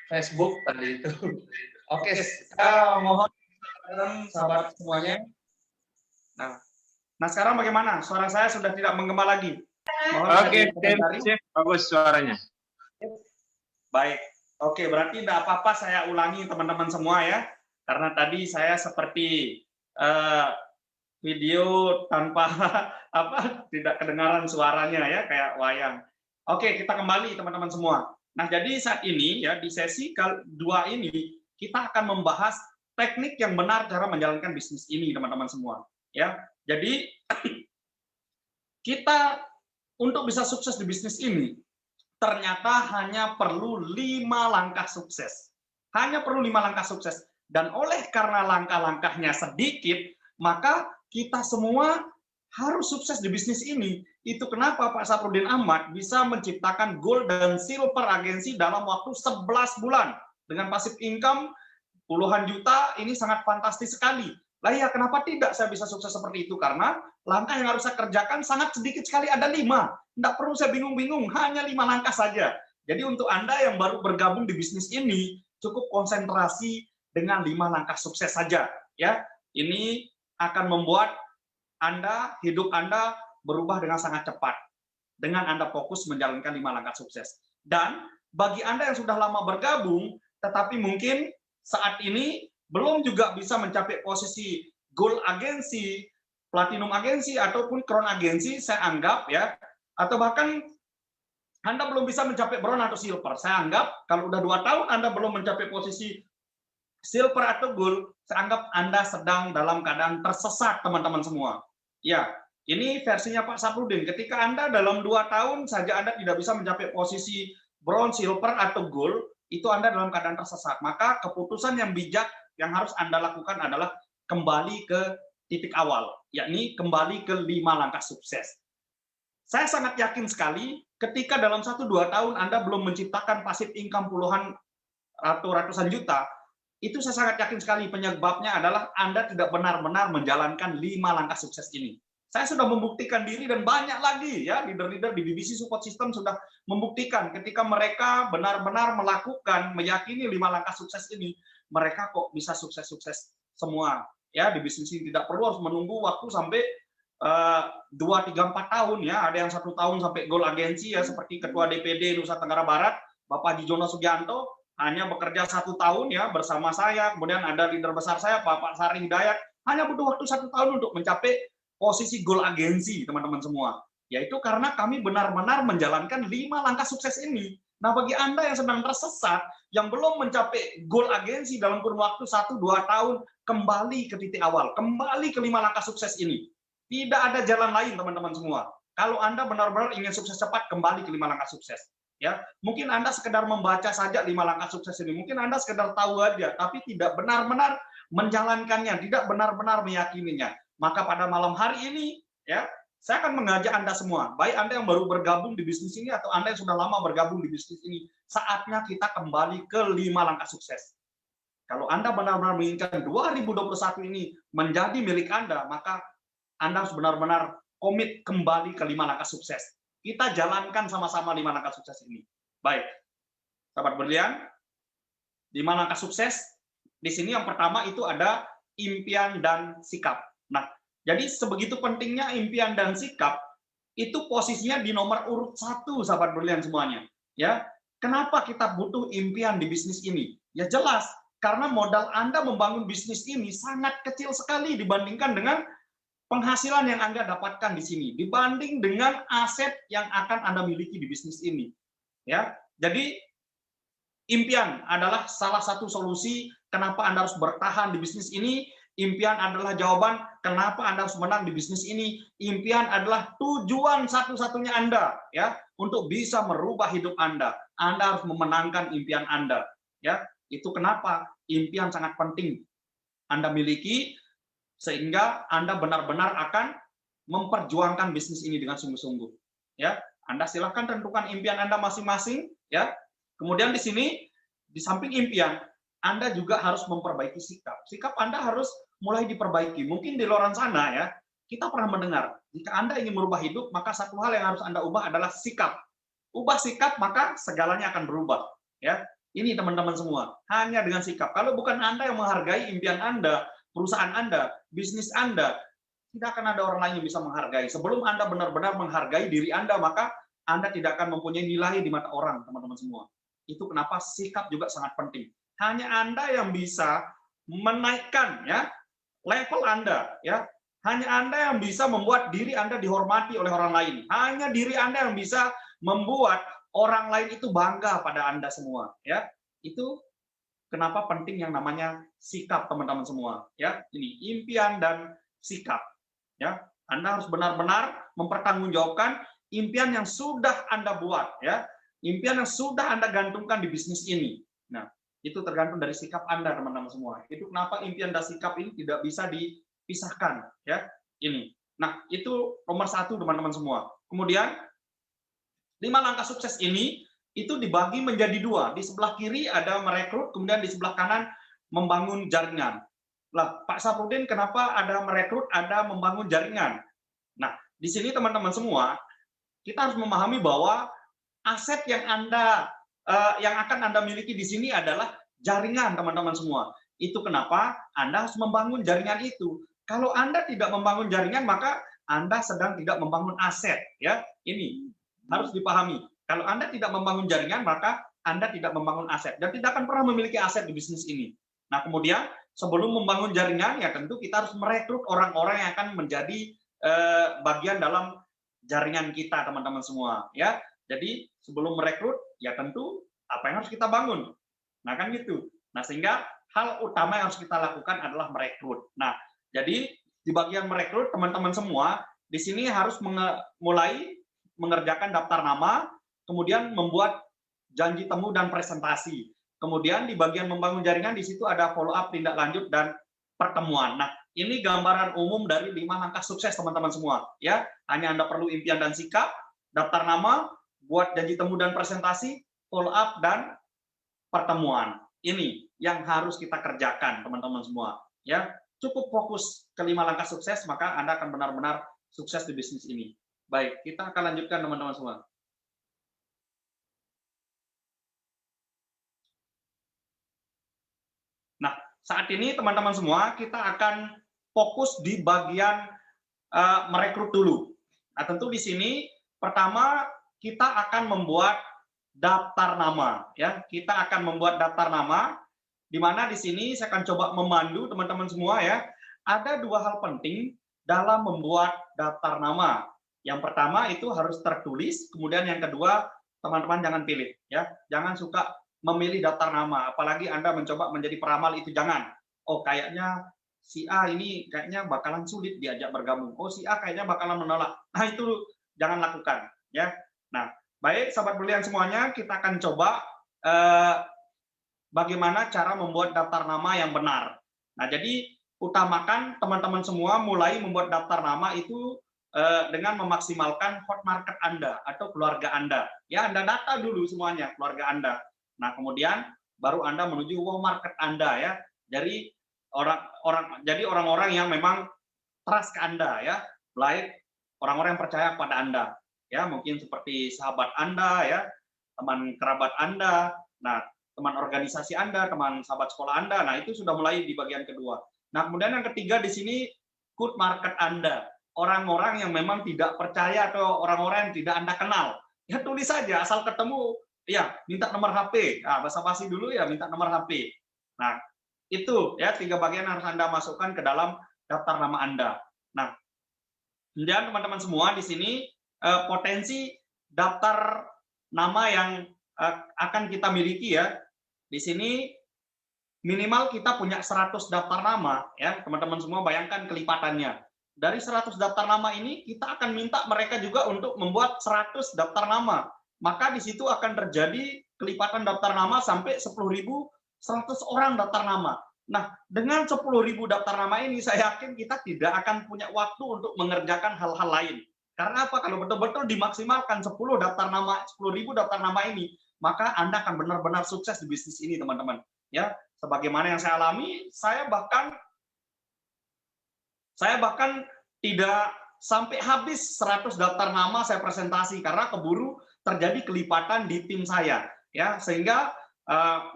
Facebook tadi itu. Oke, saya mohon sahabat semuanya. Nah, sekarang bagaimana? Suara saya sudah tidak menggema lagi. Mohon Oke, Chef, bagus suaranya. Baik. Oke, berarti tidak apa-apa saya ulangi teman-teman semua ya. Karena tadi saya seperti video tanpa tidak kedengaran suaranya ya, kayak wayang. Oke, kita kembali teman-teman semua. Nah, jadi saat ini ya di sesi kedua ini kita akan membahas teknik yang benar cara menjalankan bisnis ini teman-teman semua. Ya, jadi kita untuk bisa sukses di bisnis ini ternyata hanya perlu 5 langkah sukses. Hanya perlu 5 langkah sukses. Dan oleh karena langkah-langkahnya sedikit, maka kita semua harus sukses di bisnis ini. Itu kenapa Pak Saprudin Ahmad bisa menciptakan Gold dan Silver Agency dalam waktu 11 bulan. Dengan passive income puluhan juta, ini sangat fantastis sekali. Lah ya, kenapa tidak saya bisa sukses seperti itu? Karena langkah yang harus saya kerjakan sangat sedikit sekali, ada 5. Tidak perlu saya bingung-bingung, hanya 5 langkah saja. Jadi untuk Anda yang baru bergabung di bisnis ini, cukup konsentrasi dengan 5 langkah sukses saja. Ya, ini akan membuat Anda, hidup Anda berubah dengan sangat cepat. Dengan Anda fokus menjalankan 5 langkah sukses. Dan bagi Anda yang sudah lama bergabung, tetapi mungkin saat ini belum juga bisa mencapai posisi Gold Agency, Platinum Agency, ataupun Crown Agency, saya anggap ya, atau bahkan Anda belum bisa mencapai Bronze atau Silver. Saya anggap kalau udah 2 tahun Anda belum mencapai posisi Silver atau Gold, saya anggap Anda sedang dalam keadaan tersesat teman-teman semua. Ya, ini versinya Pak Saprudin. Ketika Anda dalam 2 tahun saja Anda tidak bisa mencapai posisi Bronze, Silver, atau Gold, itu Anda dalam keadaan tersesat. Maka keputusan yang bijak yang harus Anda lakukan adalah kembali ke titik awal, yakni kembali ke 5 langkah sukses. Saya sangat yakin sekali ketika dalam 1-2 tahun Anda belum menciptakan passive income puluhan atau ratusan juta, itu saya sangat yakin sekali penyebabnya adalah Anda tidak benar-benar menjalankan 5 langkah sukses ini. Saya sudah membuktikan diri dan banyak lagi ya leader-leader di divisi support system sudah membuktikan ketika mereka benar-benar melakukan, meyakini 5 langkah sukses ini, mereka kok bisa sukses-sukses semua ya di bisnis ini. Tidak perlu harus menunggu waktu sampai 2, 3, 4 tahun ya. Ada yang 1 tahun sampai Gold Agency ya, seperti Ketua DPD Nusa Tenggara Barat Bapak Jijono Sugianto hanya bekerja 1 tahun ya bersama saya. Kemudian ada leader besar saya Bapak Sari Hidayat hanya butuh waktu 1 tahun untuk mencapai posisi Gold Agency teman-teman semua. Yaitu karena kami benar-benar menjalankan 5 langkah sukses ini. Nah, bagi Anda yang sedang tersesat, yang belum mencapai Gold Agency dalam kurun waktu 1-2 tahun, kembali ke titik awal, kembali ke 5 langkah sukses ini. Tidak ada jalan lain, teman-teman semua. Kalau Anda benar-benar ingin sukses cepat, kembali ke 5 langkah sukses. Ya, mungkin Anda sekedar membaca saja 5 langkah sukses ini. Mungkin Anda sekedar tahu aja, tapi tidak benar-benar menjalankannya, tidak benar-benar meyakininya. Maka pada malam hari ini, ya, saya akan mengajak Anda semua, baik Anda yang baru bergabung di bisnis ini atau Anda yang sudah lama bergabung di bisnis ini, saatnya kita kembali ke 5 langkah sukses. Kalau Anda benar-benar menginginkan 2021 ini menjadi milik Anda, maka Anda harus benar-benar komit kembali ke 5 langkah sukses. Kita jalankan sama-sama 5 langkah sukses ini. Baik, sahabat berlian, 5 langkah sukses. Di sini yang pertama itu ada impian dan sikap. Nah, jadi sebegitu pentingnya impian dan sikap, itu posisinya di nomor urut 1, sahabat berlian semuanya. Ya, kenapa kita butuh impian di bisnis ini? Ya jelas, karena modal Anda membangun bisnis ini sangat kecil sekali dibandingkan dengan penghasilan yang Anda dapatkan di sini, dibanding dengan aset yang akan Anda miliki di bisnis ini. Ya, jadi impian adalah salah satu solusi kenapa Anda harus bertahan di bisnis ini. Impian adalah jawaban kenapa Anda harus menang di bisnis ini. Impian adalah tujuan satu-satunya Anda ya untuk bisa merubah hidup Anda. Anda harus memenangkan impian Anda. Ya, itu kenapa impian sangat penting Anda miliki sehingga Anda benar-benar akan memperjuangkan bisnis ini dengan sungguh-sungguh. Ya, Anda silahkan tentukan impian Anda masing-masing ya. Kemudian di sini di samping impian, Anda juga harus memperbaiki sikap. Sikap Anda harus mulai diperbaiki. Mungkin di luar sana ya, kita pernah mendengar, jika Anda ingin merubah hidup, maka satu hal yang harus Anda ubah adalah sikap. Ubah sikap, maka segalanya akan berubah. Ya, Ini teman-teman semua, hanya dengan sikap. Kalau bukan Anda yang menghargai impian Anda, perusahaan Anda, bisnis Anda, tidak akan ada orang lain yang bisa menghargai. Sebelum Anda benar-benar menghargai diri Anda, maka Anda tidak akan mempunyai nilai di mata orang, teman-teman semua. Itu kenapa sikap juga sangat penting. Hanya Anda yang bisa menaikkan ya level Anda, ya. Hanya Anda yang bisa membuat diri Anda dihormati oleh orang lain. Hanya diri Anda yang bisa membuat orang lain itu bangga pada Anda semua, ya. Itu kenapa penting yang namanya sikap, teman-teman semua, ya. Ini impian dan sikap, ya. Anda harus benar-benar mempertanggungjawabkan impian yang sudah Anda buat, ya. Impian yang sudah Anda gantungkan di bisnis ini. Nah, itu tergantung dari sikap Anda, teman-teman semua. Itu kenapa impian dan sikap ini tidak bisa dipisahkan, ya. Ini. Nah, itu nomor 1, teman-teman semua. Kemudian 5 langkah sukses ini itu dibagi menjadi 2. Di sebelah kiri ada merekrut, kemudian di sebelah kanan membangun jaringan. Lah, Pak Safrudin, kenapa ada merekrut, ada membangun jaringan? Nah, di sini teman-teman semua, kita harus memahami bahwa aset yang akan Anda miliki di sini adalah jaringan, teman-teman semua. Itu kenapa Anda harus membangun jaringan itu. Kalau Anda tidak membangun jaringan, maka Anda sedang tidak membangun aset, ya. Ini harus dipahami. Kalau Anda tidak membangun jaringan, maka Anda tidak membangun aset dan tidak akan pernah memiliki aset di bisnis ini. Nah, kemudian sebelum membangun jaringan, ya tentu kita harus merekrut orang-orang yang akan menjadi bagian dalam jaringan kita, teman-teman semua, ya. Jadi sebelum merekrut, ya tentu apa yang harus kita bangun. Nah, kan gitu. Nah, sehingga hal utama yang harus kita lakukan adalah merekrut. Nah, jadi di bagian merekrut, teman-teman semua di sini harus mulai mengerjakan daftar nama, kemudian membuat janji temu dan presentasi. Kemudian di bagian membangun jaringan, di situ ada follow up, tindak lanjut, dan pertemuan. Nah, ini gambaran umum dari 5 langkah sukses, teman-teman semua. Ya, hanya Anda perlu impian dan sikap, daftar nama, buat janji temu dan presentasi, follow up, dan pertemuan. Ini yang harus kita kerjakan, teman-teman semua. Ya, cukup fokus ke 5 langkah sukses, maka Anda akan benar-benar sukses di bisnis ini. Baik, kita akan lanjutkan, teman-teman semua. Nah, saat ini teman-teman semua, kita akan fokus di bagian merekrut dulu. Nah, tentu di sini pertama kita akan membuat daftar nama, ya. Kita akan membuat daftar nama, di mana di sini saya akan coba memandu teman-teman semua, ya. Ada 2 hal penting dalam membuat daftar nama. Yang pertama itu harus tertulis, kemudian yang kedua, teman-teman jangan pilih, ya. Jangan suka memilih daftar nama, apalagi Anda mencoba menjadi peramal, itu jangan. Oh, kayaknya si A ini kayaknya bakalan sulit diajak bergabung. Oh, si A kayaknya bakalan menolak. Nah, itu jangan lakukan, ya. Nah, baik sahabat brilian semuanya, kita akan coba bagaimana cara membuat daftar nama yang benar. Nah, jadi utamakan teman-teman semua mulai membuat daftar nama itu dengan memaksimalkan hot market Anda atau keluarga Anda. Ya, Anda data dulu semuanya keluarga Anda. Nah, kemudian baru Anda menuju wow market Anda, ya. Jadi orang-orang yang memang trust ke Anda, ya. Baik orang-orang yang percaya kepada Anda. Ya, mungkin seperti sahabat Anda, ya, teman kerabat Anda, nah, teman organisasi Anda, teman sahabat sekolah Anda. Nah, itu sudah mulai di bagian kedua. Nah, kemudian yang ketiga di sini good market Anda. Orang-orang yang memang tidak percaya atau orang-orang yang tidak Anda kenal. Ya, tulis saja, asal ketemu, ya, minta nomor HP. Nah, basa-basi dulu, ya, minta nomor HP. Nah, itu, ya, 3 bagian harus Anda masukkan ke dalam daftar nama Anda. Nah, kemudian teman-teman semua di sini potensi daftar nama yang akan kita miliki, ya. Di sini minimal kita punya 100 daftar nama, ya. Teman-teman semua bayangkan kelipatannya. Dari 100 daftar nama ini kita akan minta mereka juga untuk membuat 100 daftar nama. Maka di situ akan terjadi kelipatan daftar nama sampai 10.100 orang daftar nama. Nah, dengan 10.000 daftar nama ini saya yakin kita tidak akan punya waktu untuk mengerjakan hal-hal lain. Karena apa? Kalau betul-betul dimaksimalkan 10 daftar nama, 10.000 daftar nama ini, maka Anda akan benar-benar sukses di bisnis ini, teman-teman. Ya, sebagaimana yang saya alami, saya bahkan tidak sampai habis 100 daftar nama saya presentasi karena keburu terjadi kelipatan di tim saya, ya, sehingga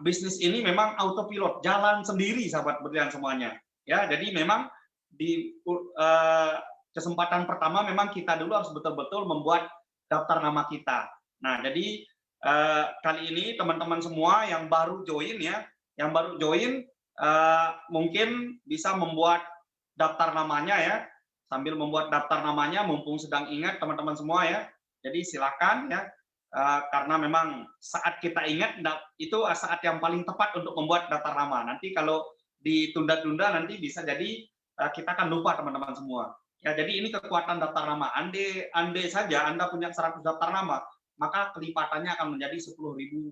bisnis ini memang autopilot, jalan sendiri sahabat berlian semuanya. Ya, jadi memang di kesempatan pertama memang kita dulu harus betul-betul membuat daftar nama kita. Nah, jadi kali ini teman-teman semua yang baru join ya, mungkin bisa membuat daftar namanya ya, sambil membuat daftar namanya mumpung sedang ingat teman-teman semua ya. Jadi silakan ya. Karena memang saat kita ingat itu saat yang paling tepat untuk membuat daftar nama. Nanti kalau ditunda-tunda nanti bisa jadi kita akan lupa teman-teman semua. Ya, jadi ini kekuatan daftar nama. Andai saja Anda punya 100 daftar nama, maka kelipatannya akan menjadi 10.100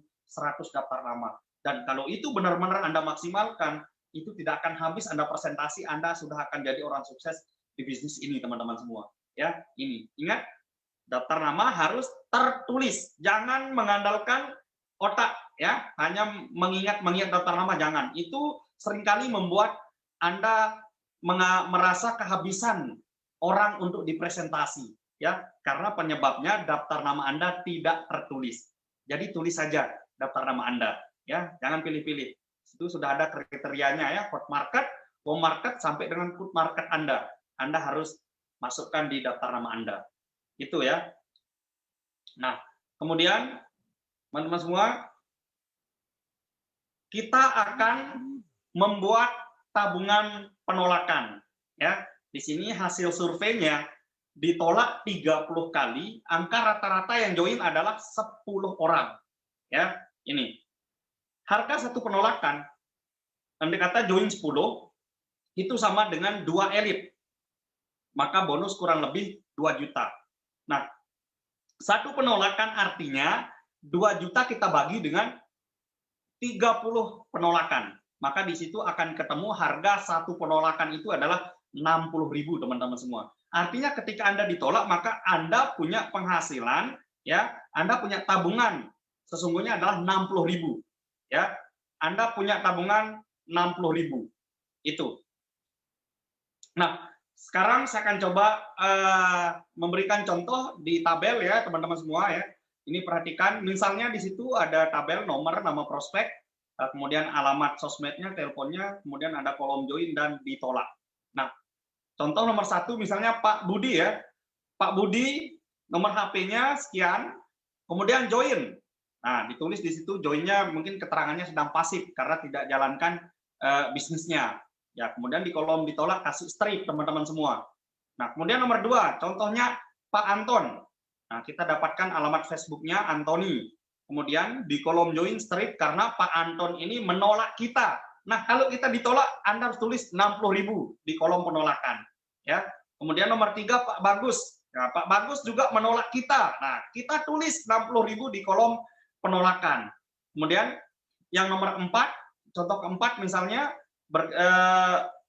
daftar nama. Dan kalau itu benar-benar Anda maksimalkan, itu tidak akan habis Anda presentasi, Anda sudah akan jadi orang sukses di bisnis ini teman-teman semua. Ya, ini ingat. Daftar nama harus tertulis, jangan mengandalkan otak ya, hanya mengingat daftar nama jangan. Itu seringkali membuat Anda merasa kehabisan orang untuk dipresentasi ya, karena penyebabnya daftar nama Anda tidak tertulis. Jadi tulis saja daftar nama Anda ya, jangan pilih-pilih. Itu sudah ada kriterianya ya, hot market, home market sampai dengan food market Anda harus masukkan di daftar nama Anda. Itu ya. Nah, kemudian teman-teman semua, kita akan membuat tabungan penolakan ya. Di sini hasil surveinya ditolak 30 kali, angka rata-rata yang join adalah 10 orang. Ya, ini. Harga satu penolakan, andai kata join 10, itu sama dengan 2 elit. Maka bonus kurang lebih 2 juta. Nah, satu penolakan artinya 2 juta kita bagi dengan 30 penolakan. Maka di situ akan ketemu harga satu penolakan itu adalah 60.000 teman-teman semua. Artinya ketika Anda ditolak, maka Anda punya penghasilan, ya, Anda punya tabungan sesungguhnya adalah 60.000. Ya, Anda punya tabungan 60.000. Itu. Nah, sekarang saya akan coba memberikan contoh di tabel ya teman-teman semua ya. Ini perhatikan, misalnya di situ ada tabel nomor, nama prospek, kemudian alamat sosmednya, teleponnya, kemudian ada kolom join dan ditolak. Nah, contoh nomor 1 misalnya Pak Budi ya. Pak Budi, nomor HP-nya sekian, kemudian join. Nah, ditulis di situ joinnya mungkin keterangannya sedang pasif karena tidak jalankan bisnisnya. Ya, kemudian di kolom ditolak kasih strip teman-teman semua. Nah, kemudian nomor 2, contohnya Pak Anton. Nah, kita dapatkan alamat Facebooknya Antoni. Kemudian di kolom join strip karena Pak Anton ini menolak kita. Nah, kalau kita ditolak, Anda harus tulis 60.000 di kolom penolakan. Ya. Kemudian nomor 3 Pak Bagus. Nah, Pak Bagus juga menolak kita. Nah, kita tulis 60.000 di kolom penolakan. Kemudian yang nomor 4, contoh keempat misalnya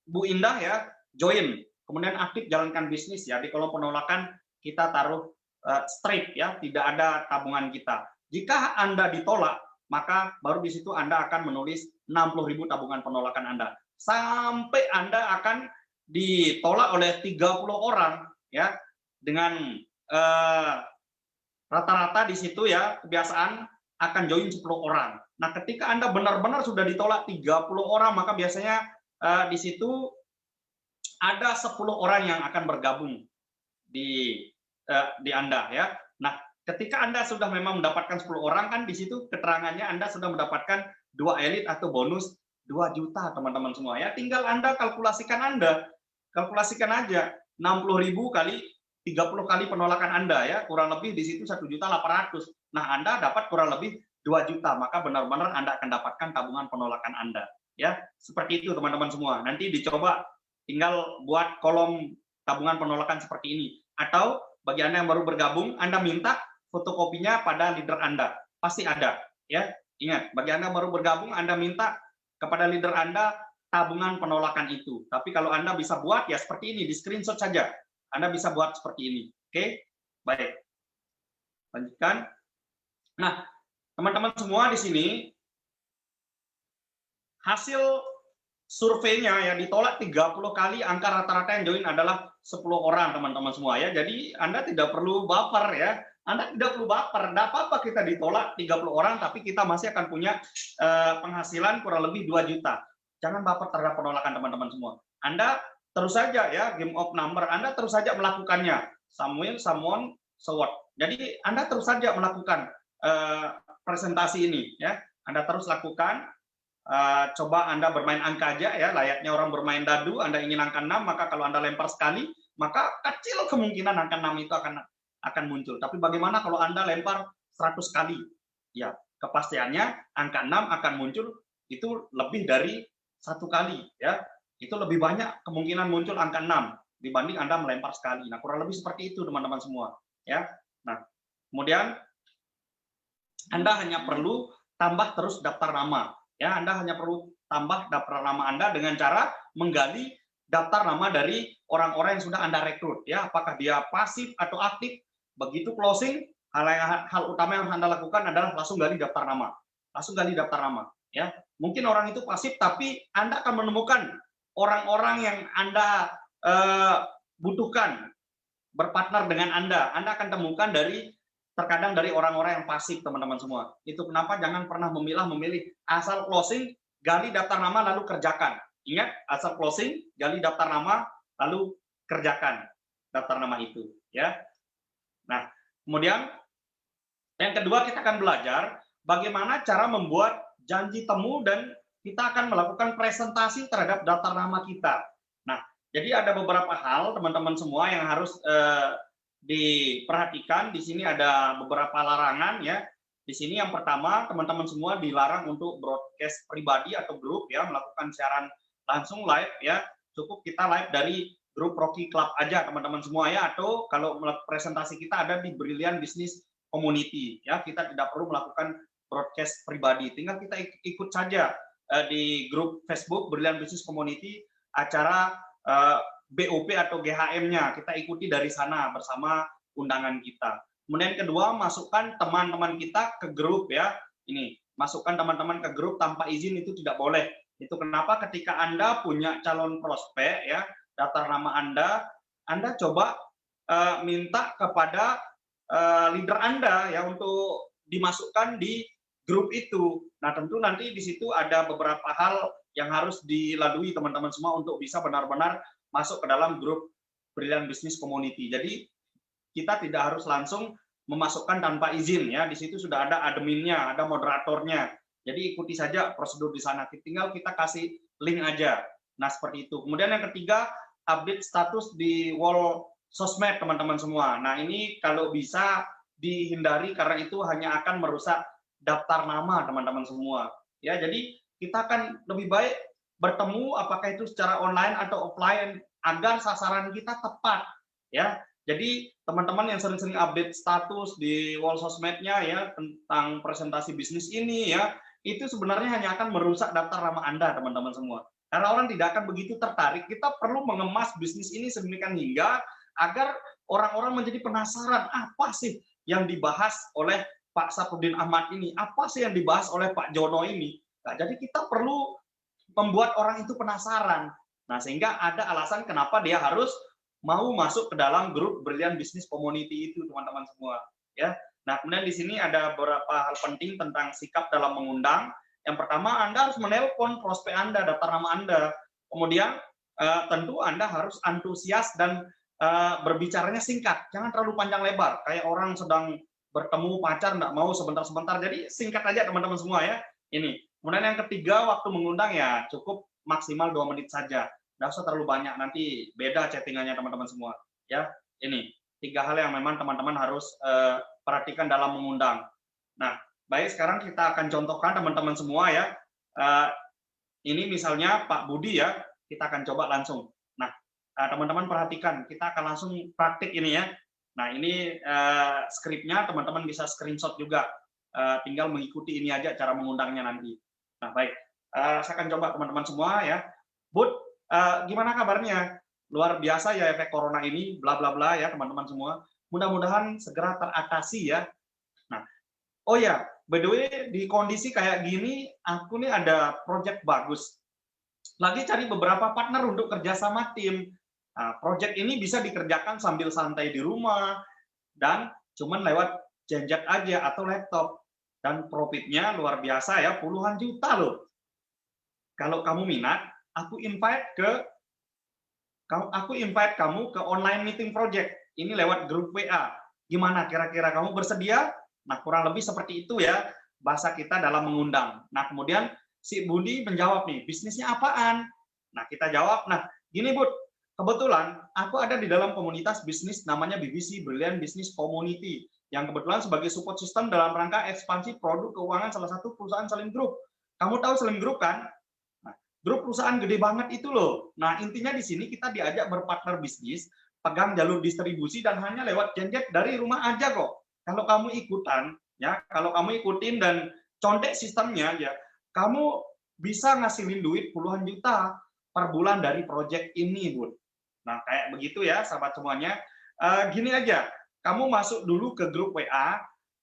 Bu Indah ya, join, kemudian aktif jalankan bisnis ya, di kolom penolakan kita taruh straight ya, tidak ada tabungan kita. Jika Anda ditolak, maka baru di situ Anda akan menulis 60.000 tabungan penolakan Anda. Sampai Anda akan ditolak oleh 30 orang ya, dengan rata-rata di situ ya, kebiasaan akan join 10 orang. Nah, ketika Anda benar-benar sudah ditolak 30 orang, maka biasanya di situ ada 10 orang yang akan bergabung di Anda ya. Nah, ketika Anda sudah memang mendapatkan 10 orang, kan di situ keterangannya Anda sudah mendapatkan 2 elit atau bonus 2 juta teman-teman semua ya. Tinggal Anda kalkulasikan aja 60.000 kali 30 kali penolakan Anda ya, kurang lebih di situ 1.800.000. Nah, Anda dapat kurang lebih 2 juta, maka benar-benar Anda akan dapatkan tabungan penolakan Anda. Ya, seperti itu teman-teman semua. Nanti dicoba tinggal buat kolom tabungan penolakan seperti ini. Atau bagi Anda yang baru bergabung, Anda minta fotokopinya pada leader Anda. Pasti ada, ya. Ingat, bagi Anda yang baru bergabung, Anda minta kepada leader Anda tabungan penolakan itu. Tapi kalau Anda bisa buat ya seperti ini, di screenshot saja. Anda bisa buat seperti ini. Oke? Baik. Lanjutkan. Nah, teman-teman semua di sini hasil surveinya ya, ditolak 30 kali, angka rata-rata yang join adalah 10 orang teman-teman semua ya. Jadi Anda tidak perlu baper ya. Anda tidak perlu baper, tidak apa-apa kita ditolak 30 orang, tapi kita masih akan punya penghasilan kurang lebih 2 juta. Jangan baper terhadap penolakan teman-teman semua. Anda terus saja ya, game of number, Anda terus saja melakukannya. Samuel, someone, so what. Jadi Anda terus saja melakukan presentasi ini. Ya, Anda terus lakukan. Coba Anda bermain angka aja ya, layaknya orang bermain dadu. Anda ingin angka 6, maka kalau Anda lempar sekali, maka kecil kemungkinan angka 6 itu akan muncul. Tapi bagaimana kalau Anda lempar 100 kali? Ya, kepastiannya angka 6 akan muncul itu lebih dari 1 kali ya. Itu lebih banyak kemungkinan muncul angka 6 dibanding Anda melempar sekali. Nah, kurang lebih seperti itu teman-teman semua ya. Nah, kemudian Anda hanya perlu tambah terus daftar nama. Ya, Anda hanya perlu tambah daftar nama Anda dengan cara menggali daftar nama dari orang-orang yang sudah Anda rekrut ya, apakah dia pasif atau aktif. Begitu closing, hal utama yang Anda lakukan adalah langsung gali daftar nama. Langsung gali daftar nama ya. Mungkin orang itu pasif, tapi Anda akan menemukan orang-orang yang Anda butuhkan berpartner dengan Anda. Anda akan temukan terkadang dari orang-orang yang pasif, teman-teman semua. Itu kenapa jangan pernah memilih asal closing, gali daftar nama lalu kerjakan. Ingat, asal closing, gali daftar nama lalu kerjakan daftar nama itu ya. Nah, kemudian yang kedua kita akan belajar bagaimana cara membuat janji temu dan kita akan melakukan presentasi terhadap daftar nama kita. Nah, jadi ada beberapa hal teman-teman semua yang harus diperhatikan. Di sini ada beberapa larangan ya. Di sini yang pertama, teman-teman semua dilarang untuk broadcast pribadi atau grup ya, melakukan siaran langsung live ya. Cukup kita live dari grup Rocky Club aja teman-teman semua ya, atau kalau presentasi kita ada di Brilliant Business Community ya, kita tidak perlu melakukan broadcast pribadi, tinggal kita ikut saja di grup Facebook Brilliant Business Community, acara BOP atau GHM-nya kita ikuti dari sana bersama undangan kita. Kemudian kedua, masukkan teman-teman kita ke grup ya. Ini, masukkan teman-teman ke grup tanpa izin itu tidak boleh. Itu kenapa ketika Anda punya calon prospek ya, daftar nama Anda coba minta kepada leader Anda ya untuk dimasukkan di grup itu. Nah, tentu nanti di situ ada beberapa hal yang harus dilalui teman-teman semua untuk bisa benar-benar masuk ke dalam grup Brilliant Business Community. Jadi kita tidak harus langsung memasukkan tanpa izin ya. Di situ sudah ada adminnya, ada moderatornya. Jadi ikuti saja prosedur di sana. Tinggal kita kasih link aja. Nah, seperti itu. Kemudian yang ketiga, update status di wall sosmed teman-teman semua. Nah, ini kalau bisa dihindari karena itu hanya akan merusak daftar nama teman-teman semua. Ya, jadi kita akan lebih baik bertemu apakah itu secara online atau offline agar sasaran kita tepat ya. Jadi teman-teman yang sering-sering update status di wall sosmednya ya tentang presentasi bisnis ini ya, itu sebenarnya hanya akan merusak daftar nama Anda teman-teman semua. Karena orang tidak akan begitu tertarik. Kita perlu mengemas bisnis ini sedemikian hingga agar orang-orang menjadi penasaran apa sih yang dibahas oleh Pak Sapruddin Ahmad ini, apa sih yang dibahas oleh Pak Jono ini. Nah, jadi kita perlu membuat orang itu penasaran. Nah, sehingga ada alasan kenapa dia harus mau masuk ke dalam grup Brilliant Business Community itu, teman-teman semua. Ya. Nah, kemudian di sini ada beberapa hal penting tentang sikap dalam mengundang. Yang pertama, Anda harus menelpon prospek Anda, daftar nama Anda. Kemudian, tentu Anda harus antusias dan berbicaranya singkat. Jangan terlalu panjang lebar. Kayak orang sedang bertemu pacar, nggak mau sebentar-sebentar. Jadi singkat aja teman-teman semua ya. Ini. Kemudian yang ketiga, waktu mengundang ya cukup maksimal 2 menit saja. Nggak usah terlalu banyak, nanti beda chattingannya teman-teman semua. Ya, ini 3 hal yang memang teman-teman harus perhatikan dalam mengundang. Nah, baik, sekarang kita akan contohkan teman-teman semua ya. Ini misalnya Pak Budi ya, kita akan coba langsung. Nah, teman-teman perhatikan, kita akan langsung praktik ini ya. Nah, ini skripnya teman-teman bisa screenshot juga. Tinggal mengikuti ini aja cara mengundangnya nanti. Nah, baik. Saya akan coba teman-teman semua ya. Bud, gimana kabarnya? Luar biasa ya efek corona ini, bla bla bla ya teman-teman semua. Mudah-mudahan segera teratasi ya. Nah, oh ya, by the way di kondisi kayak gini, aku nih ada project bagus. Lagi cari beberapa partner untuk kerjasama tim. Nah, project ini bisa dikerjakan sambil santai di rumah dan cuman lewat genjet aja atau laptop. Dan profitnya luar biasa ya, puluhan juta loh. Kalau kamu minat, aku invite kamu ke online meeting project. Ini lewat grup WA. Gimana kira-kira kamu bersedia? Nah, kurang lebih seperti itu ya bahasa kita dalam mengundang. Nah, kemudian si Budi menjawab nih, bisnisnya apaan? Nah, kita jawab, nah gini Bud, kebetulan aku ada di dalam komunitas bisnis namanya BBC, Brilliant Business Community, yang kebetulan sebagai support system dalam rangka ekspansi produk keuangan salah satu perusahaan Salim Group. Kamu tahu Salim Group kan? Nah, grup perusahaan gede banget itu loh. Nah, intinya di sini kita diajak berpartner bisnis, pegang jalur distribusi dan hanya lewat genjet dari rumah aja kok. Kalau kamu ikutan, ya, kalau kamu ikutin dan contek sistemnya, ya, kamu bisa ngasilin duit puluhan juta per bulan dari project ini, Bud. Nah, kayak begitu ya, sahabat semuanya. Gini aja, kamu masuk dulu ke grup WA,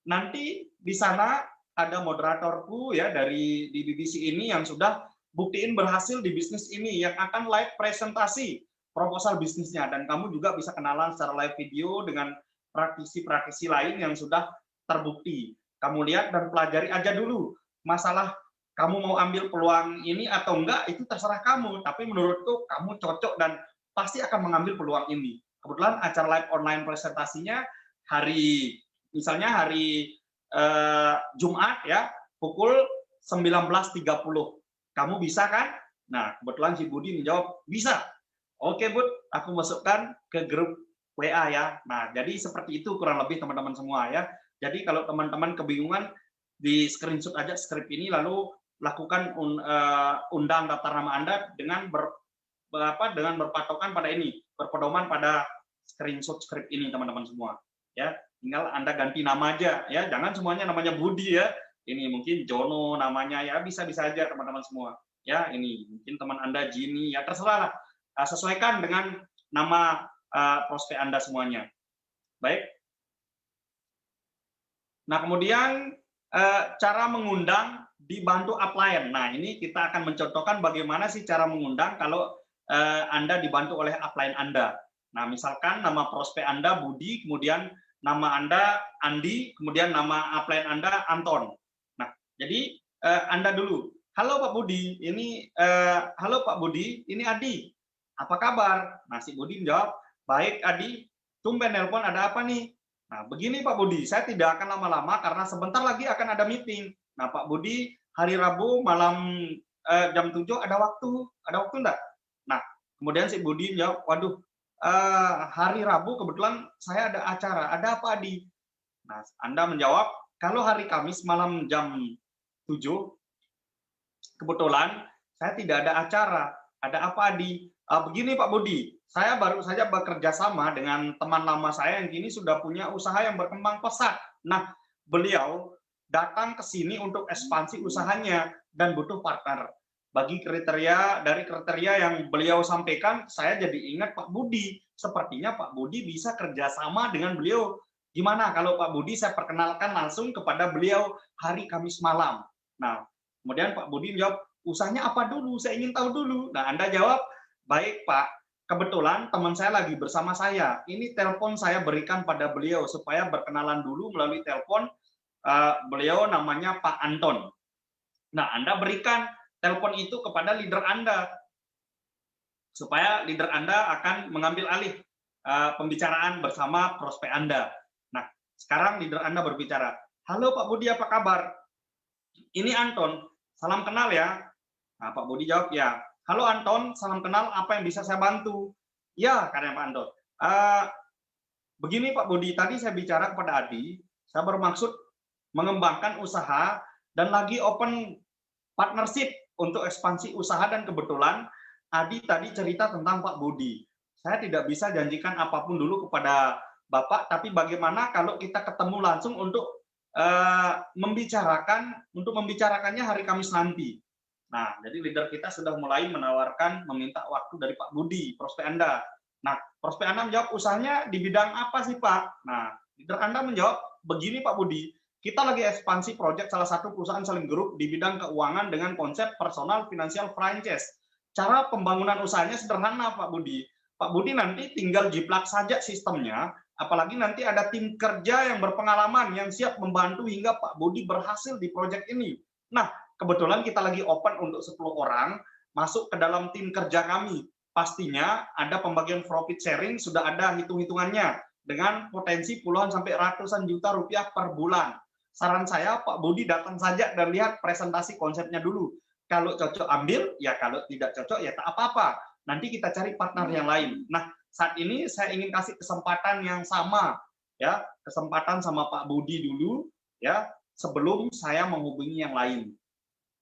nanti di sana ada moderatorku ya dari di BBC ini yang sudah buktiin berhasil di bisnis ini, yang akan live presentasi proposal bisnisnya, dan kamu juga bisa kenalan secara live video dengan praktisi-praktisi lain yang sudah terbukti. Kamu lihat dan pelajari aja dulu masalah kamu mau ambil peluang ini atau enggak, itu terserah kamu. Tapi menurutku kamu cocok dan pasti akan mengambil peluang ini. Kebetulan acara live online presentasinya misalnya hari Jumat ya, pukul 19.30. Kamu bisa kan? Nah, kebetulan si Budi menjawab, bisa. Oke, Bud, aku masukkan ke grup WA ya. Nah, jadi seperti itu kurang lebih teman-teman semua ya. Jadi kalau teman-teman kebingungan, di screenshot aja skrip ini lalu lakukan undang daftar nama Anda dengan berpatokan pada ini, berpedoman pada screenshot skrip ini teman-teman semua. Ya, tinggal Anda ganti nama aja ya. Jangan semuanya namanya Budi ya. Ini mungkin Jono namanya ya, bisa-bisa aja teman-teman semua. Ya, ini mungkin teman Anda Jini ya, terserah lah. Sesuaikan dengan nama prospek Anda semuanya. Baik. Nah, kemudian cara mengundang dibantu upline. Nah, ini kita akan mencontohkan bagaimana sih cara mengundang kalau Anda dibantu oleh upline Anda. Nah, misalkan nama prospek Anda Budi, kemudian nama Anda Andi, kemudian nama upline Anda Anton. Nah, jadi Anda dulu. Halo Pak Budi, halo Pak Budi, ini Adi. Apa kabar? Nah, si Budi menjawab, baik Adi, tumben nelpon, ada apa nih? Nah, begini Pak Budi, saya tidak akan lama-lama karena sebentar lagi akan ada meeting. Nah, Pak Budi, hari Rabu malam jam 7 ada waktu enggak? Nah, kemudian si Budi menjawab, waduh, hari Rabu kebetulan saya ada acara, ada apa Adi? Nah, Anda menjawab, kalau hari Kamis malam jam 7, kebetulan saya tidak ada acara, ada apa Adi? Begini Pak Budi, saya baru saja bekerja sama dengan teman lama saya yang kini sudah punya usaha yang berkembang pesat. Nah, beliau datang ke sini untuk ekspansi usahanya dan butuh partner. Dari kriteria yang beliau sampaikan, saya jadi ingat Pak Budi. Sepertinya Pak Budi bisa kerjasama dengan beliau. Gimana kalau Pak Budi saya perkenalkan langsung kepada beliau hari Kamis malam. Nah, kemudian Pak Budi menjawab, usahanya apa dulu? Saya ingin tahu dulu. Nah, Anda jawab, baik Pak, kebetulan teman saya lagi bersama saya. Ini telepon saya berikan pada beliau supaya berkenalan dulu melalui telepon. Beliau namanya Pak Anton. Nah, Anda berikan telepon itu kepada leader Anda supaya leader Anda akan mengambil alih pembicaraan bersama prospek Anda. Nah, sekarang leader Anda berbicara. Halo Pak Budi, apa kabar? Ini Anton, salam kenal ya. Nah, Pak Budi jawab, ya. Halo Anton, salam kenal, apa yang bisa saya bantu? Ya, katanya Pak Anton. Begini Pak Budi, tadi saya bicara kepada Adi, saya bermaksud mengembangkan usaha dan lagi open partnership untuk ekspansi usaha, dan kebetulan Adi tadi cerita tentang Pak Budi. Saya tidak bisa janjikan apapun dulu kepada Bapak, tapi bagaimana kalau kita ketemu langsung untuk membicarakannya hari Kamis nanti. Nah, jadi leader kita sudah mulai menawarkan, meminta waktu dari Pak Budi, prospek Anda. Nah, prospek Anda menjawab, usahanya di bidang apa sih Pak? Nah, leader Anda menjawab, begini Pak Budi, kita lagi ekspansi proyek salah satu perusahaan Salim Group di bidang keuangan dengan konsep personal financial franchise. Cara pembangunan usahanya sederhana Pak Budi. Pak Budi nanti tinggal jiplak saja sistemnya, Apalagi nanti ada tim kerja yang berpengalaman, yang siap membantu hingga Pak Budi berhasil di proyek ini. Nah, kebetulan kita lagi open untuk 10 orang masuk ke dalam tim kerja kami. Pastinya ada pembagian profit sharing, sudah ada hitung-hitungannya dengan potensi puluhan sampai ratusan juta rupiah per bulan. Saran saya Pak Budi datang saja dan lihat presentasi konsepnya dulu. Kalau cocok ambil, ya kalau tidak cocok ya tak apa-apa. Nanti kita cari partner yang lain. Nah, saat ini saya ingin kasih kesempatan yang sama, ya, kesempatan sama Pak Budi dulu, ya, sebelum saya menghubungi yang lain.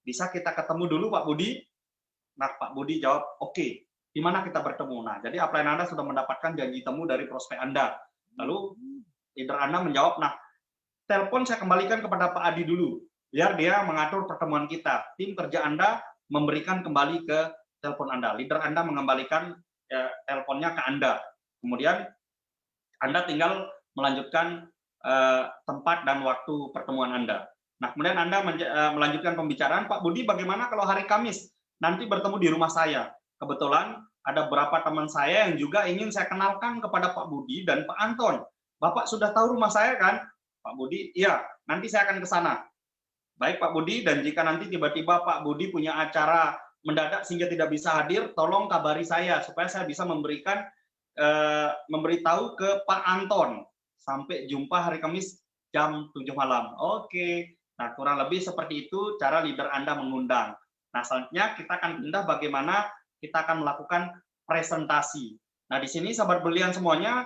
Bisa kita ketemu dulu Pak Budi? Nah, Pak Budi jawab, oke. Di mana kita bertemu? Nah, jadi upline Anda sudah mendapatkan janji temu dari prospek Anda. Lalu leader Anda menjawab, nah, telepon saya kembalikan kepada Pak Adi dulu, biar dia mengatur pertemuan kita. Tim kerja Anda memberikan kembali ke telepon Anda. Leader Anda mengembalikan teleponnya ke Anda. Kemudian Anda tinggal melanjutkan tempat dan waktu pertemuan Anda. Nah, kemudian Anda melanjutkan pembicaraan, Pak Budi bagaimana kalau hari Kamis nanti bertemu di rumah saya? Kebetulan ada beberapa teman saya yang juga ingin saya kenalkan kepada Pak Budi dan Pak Anton. Bapak sudah tahu rumah saya kan? Pak Budi, iya, nanti saya akan ke sana. Baik Pak Budi, dan jika nanti tiba-tiba Pak Budi punya acara mendadak sehingga tidak bisa hadir, tolong kabari saya supaya saya bisa memberikan memberitahu ke Pak Anton. Sampai jumpa hari Kamis jam 7 malam. Oke. Nah, kurang lebih seperti itu cara leader Anda mengundang. Nah, selanjutnya kita akan pindah bagaimana kita akan melakukan presentasi. Nah, di sini sahabat belian semuanya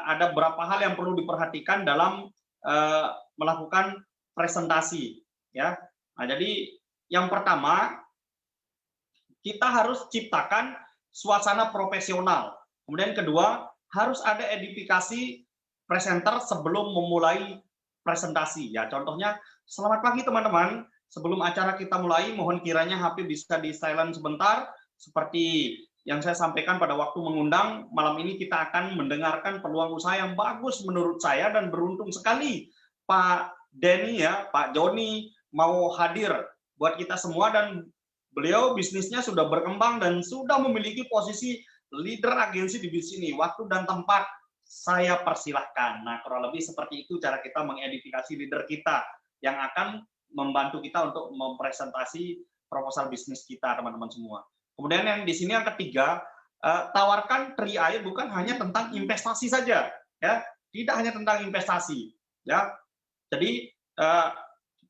ada beberapa hal yang perlu diperhatikan dalam melakukan presentasi, ya. Nah, jadi yang pertama kita harus ciptakan suasana profesional. Kemudian kedua, harus ada edifikasi presenter sebelum memulai presentasi. Ya, contohnya, selamat pagi teman-teman. Sebelum acara kita mulai, mohon kiranya HP bisa di silent sebentar. Seperti yang saya sampaikan pada waktu mengundang, malam ini kita akan mendengarkan peluang usaha yang bagus menurut saya dan beruntung sekali Pak Denny ya, Pak Joni mau hadir buat kita semua dan beliau bisnisnya sudah berkembang dan sudah memiliki posisi leader agensi di bisnis ini. Waktu dan tempat saya persilahkan. Nah, kurang lebih seperti itu cara kita mengedifikasi leader kita yang akan membantu kita untuk mempresentasi proposal bisnis kita, teman-teman semua. Kemudian yang di sini yang ketiga, tawarkan 3i bukan hanya tentang investasi saja, ya, tidak hanya tentang investasi, ya. Jadi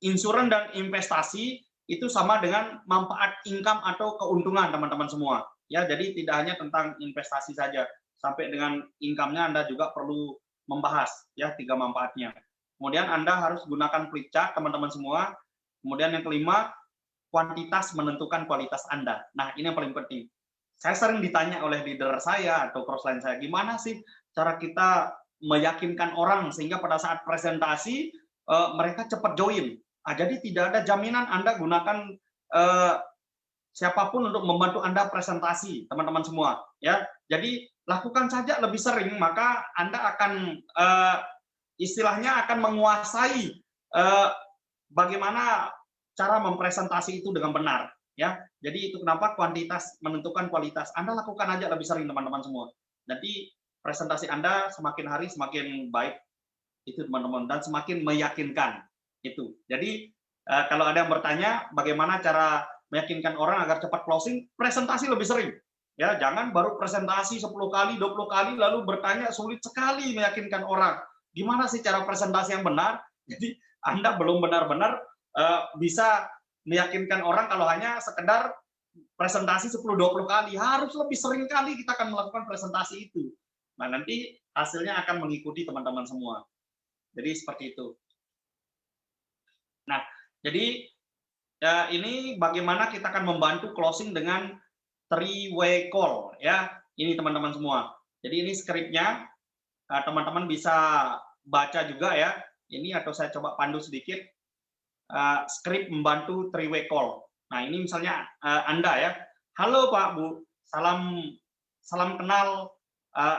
insuran dan investasi itu sama dengan manfaat income atau keuntungan, teman-teman semua. Ya, jadi tidak hanya tentang investasi saja, sampai dengan income-nya Anda juga perlu membahas ya 3 manfaatnya. Kemudian Anda harus gunakan flip chart, teman-teman semua. Kemudian yang kelima, kuantitas menentukan kualitas Anda. Nah, ini yang paling penting. Saya sering ditanya oleh leader saya atau crossline saya, gimana sih cara kita meyakinkan orang sehingga pada saat presentasi mereka cepat join. Nah, jadi tidak ada jaminan Anda gunakan siapapun untuk membantu Anda presentasi, teman-teman semua. Ya, jadi lakukan saja lebih sering, maka Anda akan istilahnya akan menguasai bagaimana cara mempresentasi itu dengan benar. Ya, jadi itu kenapa kuantitas menentukan kualitas. Anda lakukan aja lebih sering, teman-teman semua. Nanti presentasi Anda semakin hari semakin baik, itu teman-teman, dan semakin meyakinkan itu. Jadi kalau ada yang bertanya bagaimana cara meyakinkan orang agar cepat closing, presentasi lebih sering. Ya, jangan baru presentasi 10 kali, 20 kali lalu bertanya, sulit sekali meyakinkan orang. Gimana sih cara presentasi yang benar? Jadi Anda belum benar-benar bisa meyakinkan orang kalau hanya sekedar presentasi 10-20 kali. Harus lebih sering kali kita akan melakukan presentasi itu. Nah, nanti hasilnya akan mengikuti teman-teman semua. Jadi seperti itu. Nah, jadi ini bagaimana kita akan membantu closing dengan 3-way call ya. Ini teman-teman semua. Jadi ini skripnya, teman-teman bisa baca juga ya. Ini atau saya coba pandu sedikit. Skrip membantu 3-way call. Nah, ini misalnya Anda ya. Halo Pak Bu, salam kenal.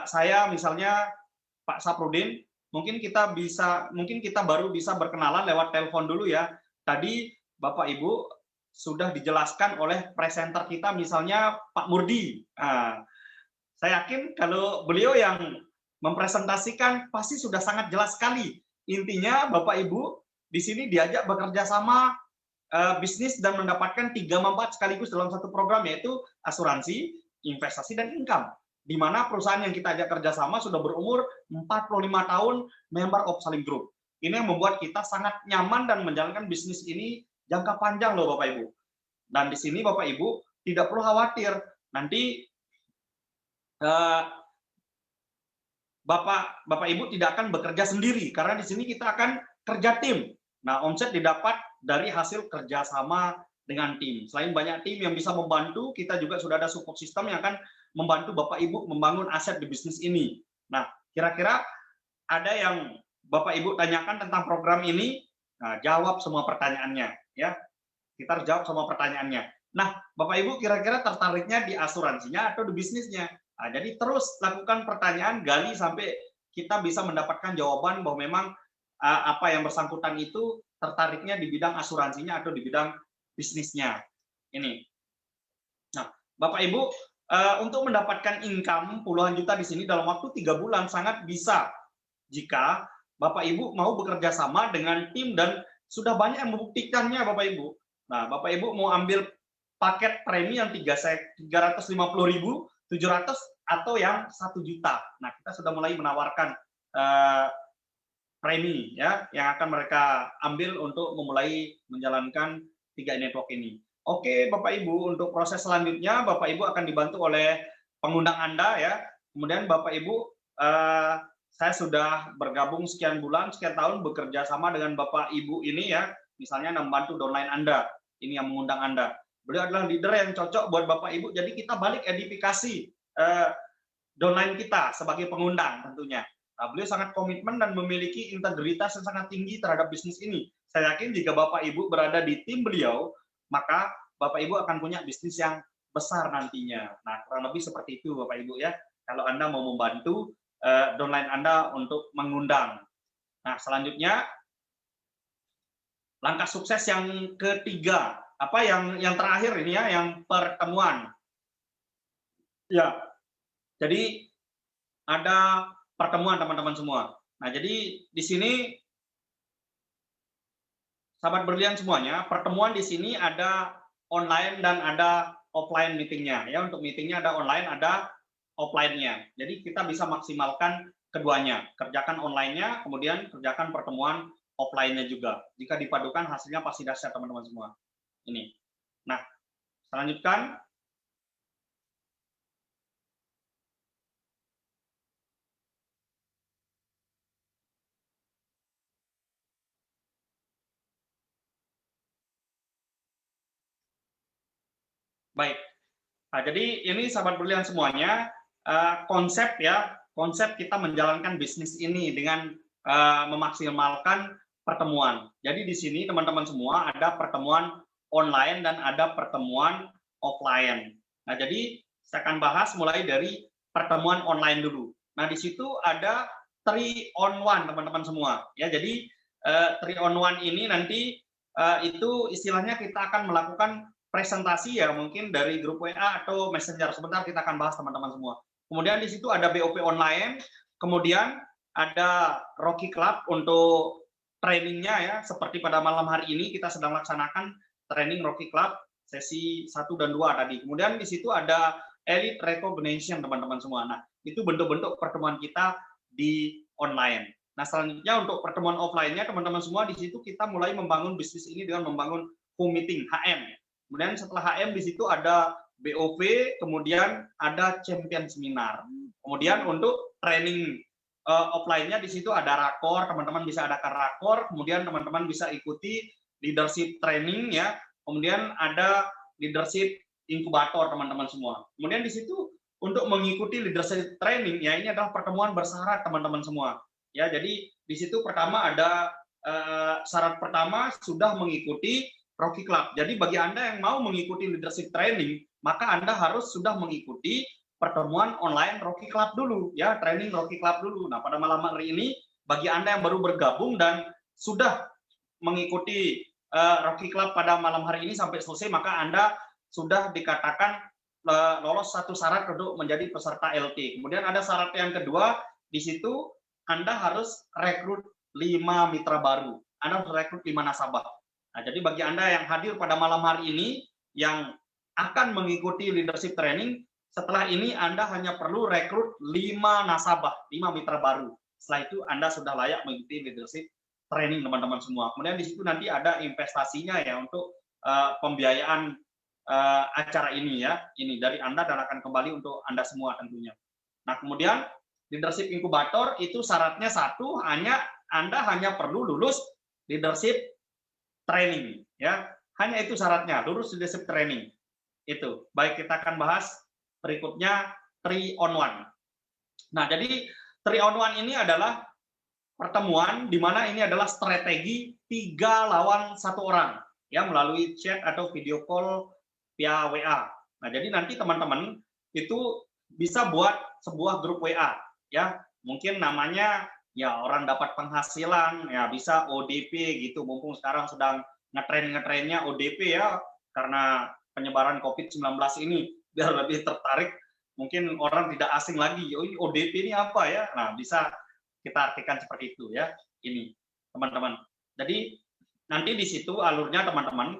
Saya misalnya Pak Saprudin. Mungkin kita baru bisa berkenalan lewat telepon dulu ya. Tadi Bapak Ibu sudah dijelaskan oleh presenter kita misalnya Pak Murdi. Saya yakin kalau beliau yang mempresentasikan pasti sudah sangat jelas sekali. Intinya Bapak Ibu di sini diajak bekerja sama bisnis dan mendapatkan 3 manfaat sekaligus dalam satu program, yaitu asuransi, investasi, dan income. Di mana perusahaan yang kita ajak kerjasama sudah berumur 45 tahun member of Salim Group. Ini yang membuat kita sangat nyaman dan menjalankan bisnis ini jangka panjang loh Bapak Ibu. Dan di sini Bapak Ibu tidak perlu khawatir nanti Bapak Ibu tidak akan bekerja sendiri, karena di sini kita akan kerja tim. Nah, omset didapat dari hasil kerjasama dengan tim. Selain banyak tim yang bisa membantu, kita juga sudah ada support system yang akan membantu Bapak Ibu membangun aset di bisnis ini. Nah, kira-kira ada yang Bapak Ibu tanyakan tentang program ini? Nah, jawab semua pertanyaannya, ya. Kita harus jawab semua pertanyaannya. Nah, Bapak Ibu kira-kira tertariknya di asuransinya atau di bisnisnya? Nah, jadi terus lakukan pertanyaan, gali sampai kita bisa mendapatkan jawaban bahwa memang apa yang bersangkutan itu tertariknya di bidang asuransinya atau di bidang bisnisnya. Ini. Nah, Bapak Ibu, untuk mendapatkan income puluhan juta di sini dalam waktu 3 bulan sangat bisa jika Bapak Ibu mau bekerja sama dengan tim dan sudah banyak yang membuktikannya Bapak Ibu. Nah, Bapak Ibu mau ambil paket premi yang 350.000, 700 atau yang 1 juta. Nah, kita sudah mulai menawarkan premi ya yang akan mereka ambil untuk memulai menjalankan 3 network ini. Oke, Bapak Ibu, untuk proses selanjutnya Bapak Ibu akan dibantu oleh pengundang Anda ya. Kemudian Bapak Ibu, saya sudah bergabung sekian bulan, sekian tahun bekerja sama dengan Bapak Ibu ini ya. Misalnya membantu downline Anda, ini yang mengundang Anda. Beliau adalah leader yang cocok buat Bapak Ibu, jadi kita balik edifikasi downline kita sebagai pengundang tentunya. Nah, beliau sangat komitmen dan memiliki integritas yang sangat tinggi terhadap bisnis ini. Saya yakin jika Bapak Ibu berada di tim beliau, maka Bapak Ibu akan punya bisnis yang besar nantinya. Nah, kurang lebih seperti itu Bapak Ibu ya. Kalau Anda mau membantu downline Anda untuk mengundang. Nah, selanjutnya langkah sukses yang ketiga, apa yang terakhir ini ya, yang pertemuan. Ya. Jadi ada pertemuan teman-teman semua. Nah, jadi di sini sahabat berlian semuanya, pertemuan di sini ada online dan ada offline meetingnya. Ya, untuk meetingnya ada online, ada offline-nya. Jadi kita bisa maksimalkan keduanya. Kerjakan online-nya, kemudian kerjakan pertemuan offline-nya juga. Jika dipadukan hasilnya pasti dahsyat teman-teman semua. Ini. Nah, selanjutkan. Baik. Nah, jadi ini sahabat berlian semuanya, konsep kita menjalankan bisnis ini dengan memaksimalkan pertemuan. Jadi di sini teman-teman semua ada pertemuan online dan ada pertemuan offline. Nah, jadi saya akan bahas mulai dari pertemuan online dulu. Nah, di situ ada 3 on 1 teman-teman semua. Ya, jadi 3 on 1 ini nanti itu istilahnya kita akan melakukan presentasi ya, mungkin dari grup WA atau Messenger. Sebentar kita akan bahas teman-teman semua. Kemudian di situ ada BOP online, kemudian ada Rocky Club untuk trainingnya ya, seperti pada malam hari ini kita sedang laksanakan training Rocky Club sesi 1 dan 2 tadi. Kemudian di situ ada Elite Recognition teman-teman semua. Nah, itu bentuk-bentuk pertemuan kita di online. Nah, selanjutnya untuk pertemuan offline-nya teman-teman semua, di situ kita mulai membangun bisnis ini dengan membangun home meeting HM. Kemudian setelah HM di situ ada BOV, kemudian ada champion seminar. Kemudian untuk training offline-nya di situ ada rakor, teman-teman bisa adakan rakor, kemudian teman-teman bisa ikuti leadership training ya. Kemudian ada leadership inkubator teman-teman semua. Kemudian di situ untuk mengikuti leadership training ya, ini adalah pertemuan bersyarat teman-teman semua. Ya, jadi di situ pertama ada syarat pertama sudah mengikuti Rocky Club. Jadi bagi Anda yang mau mengikuti leadership training, maka Anda harus sudah mengikuti pertemuan online Rocky Club dulu, ya, training Rocky Club dulu. Nah, pada malam hari ini bagi Anda yang baru bergabung dan sudah mengikuti Rocky Club pada malam hari ini sampai selesai, maka Anda sudah dikatakan lolos satu syarat untuk menjadi peserta LT. Kemudian ada syarat yang kedua, di situ Anda harus rekrut 5 mitra baru. Anda harus rekrut 5 nasabah. Nah, jadi bagi Anda yang hadir pada malam hari ini, yang akan mengikuti leadership training, setelah ini Anda hanya perlu rekrut 5 nasabah, 5 mitra baru. Setelah itu Anda sudah layak mengikuti leadership training, teman-teman semua. Kemudian di situ nanti ada investasinya ya untuk pembiayaan acara ini ya. Ini dari Anda dan akan kembali untuk Anda semua tentunya. Nah, kemudian leadership inkubator itu syaratnya satu, Anda hanya perlu lulus leadership training ya. Hanya itu syaratnya, lulus leadership training. Itu. Baik, kita akan bahas berikutnya 3 on 1. Nah, jadi 3 on 1 ini adalah pertemuan di mana ini adalah strategi 3 lawan 1 orang ya, melalui chat atau video call via WA. Nah, jadi nanti teman-teman itu bisa buat sebuah grup WA ya. Mungkin namanya ya orang dapat penghasilan ya, bisa ODP gitu. Mumpung sekarang sedang ngetren-ngetrennya ODP ya, karena penyebaran COVID-19 ini, biar lebih tertarik, mungkin orang tidak asing lagi, oh ini ODP ini apa ya? Nah, bisa kita artikan seperti itu ya, ini teman-teman. Jadi nanti di situ alurnya teman-teman,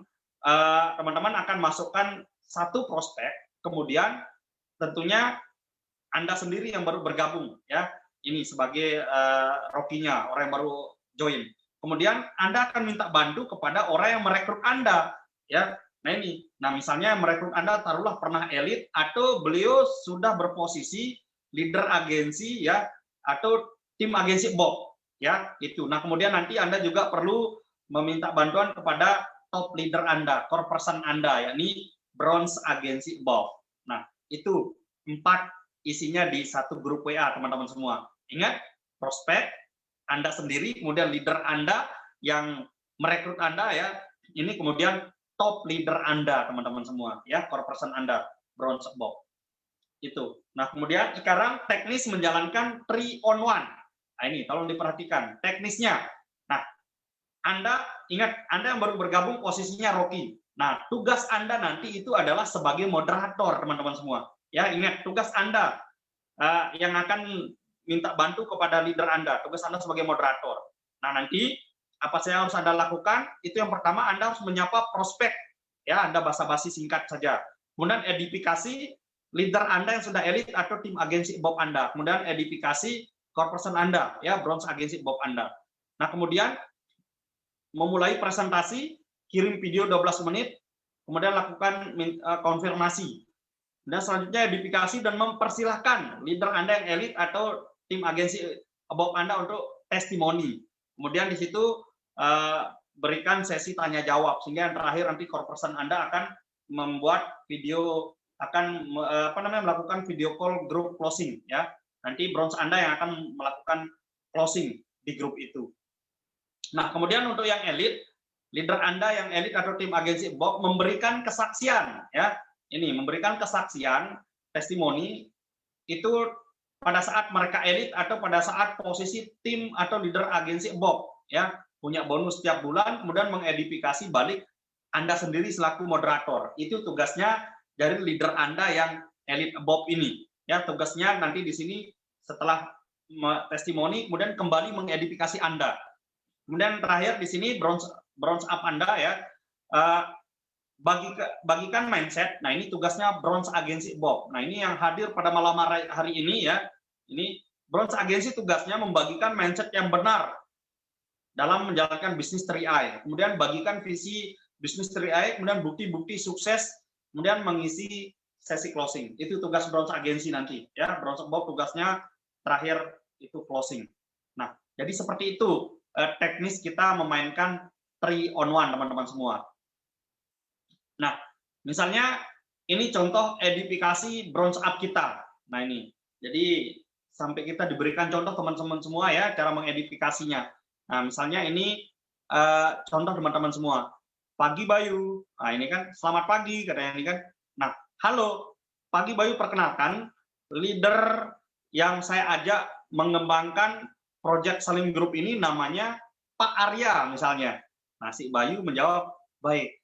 teman-teman akan masukkan 1 prospek, kemudian tentunya Anda sendiri yang baru bergabung ya, ini sebagai Rokinya, orang yang baru join. Kemudian Anda akan minta bantu kepada orang yang merekrut Anda ya. Nah ini, nah misalnya merekrut Anda taruhlah pernah elit atau beliau sudah berposisi leader agensi ya, atau tim agensi Bob ya, itu. Nah kemudian nanti Anda juga perlu meminta bantuan kepada top leader Anda, core person Anda, yakni bronze agensi Bob. Nah itu 4 isinya di 1 grup WA teman-teman semua. Ingat, prospek Anda sendiri, kemudian leader Anda yang merekrut Anda ya, ini kemudian top leader Anda, teman-teman semua, ya, core person Anda, bronze box. Itu. Nah, kemudian sekarang teknis menjalankan 3 on 1. Nah, ini tolong diperhatikan teknisnya. Nah, Anda ingat, Anda yang baru bergabung posisinya Rocky. Nah, tugas Anda nanti itu adalah sebagai moderator, teman-teman semua. Ya, ingat, tugas Anda yang akan minta bantu kepada leader Anda, tugas Anda sebagai moderator. Nah, nanti apa yang harus Anda lakukan? Itu yang pertama, Anda harus menyapa prospek. Ya, Anda basa-basi singkat saja. Kemudian edifikasi leader Anda yang sudah elit atau tim agensi Bob Anda. Kemudian edifikasi core person Anda, ya, bronze agensi Bob Anda. Nah, kemudian memulai presentasi, kirim video 12 menit, kemudian lakukan konfirmasi. Dan selanjutnya edifikasi dan mempersilahkan leader Anda yang elit atau tim agensi Bob Anda untuk testimoni. Kemudian di situ berikan sesi tanya jawab, sehingga yang terakhir nanti core person Anda akan membuat video, akan melakukan video call group closing ya. Nanti bronze Anda yang akan melakukan closing di grup itu. Nah, kemudian untuk yang elit, leader Anda yang elit atau tim agensi Bob memberikan kesaksian ya. Ini memberikan kesaksian testimoni itu pada saat mereka elit atau pada saat posisi tim atau leader agensi Bob ya, punya bonus setiap bulan, kemudian mengedifikasi balik Anda sendiri selaku moderator. Itu tugasnya dari leader Anda yang elit Bob ini. Ya, tugasnya nanti di sini setelah testimoni kemudian kembali mengedifikasi Anda. Kemudian terakhir di sini bronze up Anda ya. Bagikan mindset. Nah, ini tugasnya bronze agensi Bob. Nah, ini yang hadir pada malam hari ini ya. Ini bronze agensi tugasnya membagikan mindset yang benar dalam menjalankan bisnis 3i. Kemudian bagikan visi bisnis 3i, kemudian bukti-bukti sukses, kemudian mengisi sesi closing. Itu tugas bronze agensi nanti ya. Bronze Bob tugasnya terakhir itu closing. Nah, jadi seperti itu teknis kita memainkan 3 on 1 teman-teman semua. Nah, misalnya ini contoh edifikasi bronze up kita. Nah, ini. Jadi sampai kita diberikan contoh teman-teman semua ya cara mengedifikasinya. Nah, misalnya ini contoh teman-teman semua. Pagi Bayu. Nah, ini kan selamat pagi katanya ini kan. Nah, halo. Pagi Bayu, perkenalkan leader yang saya ajak mengembangkan proyek Salim Group ini namanya Pak Arya misalnya. Nah, si Bayu menjawab, baik.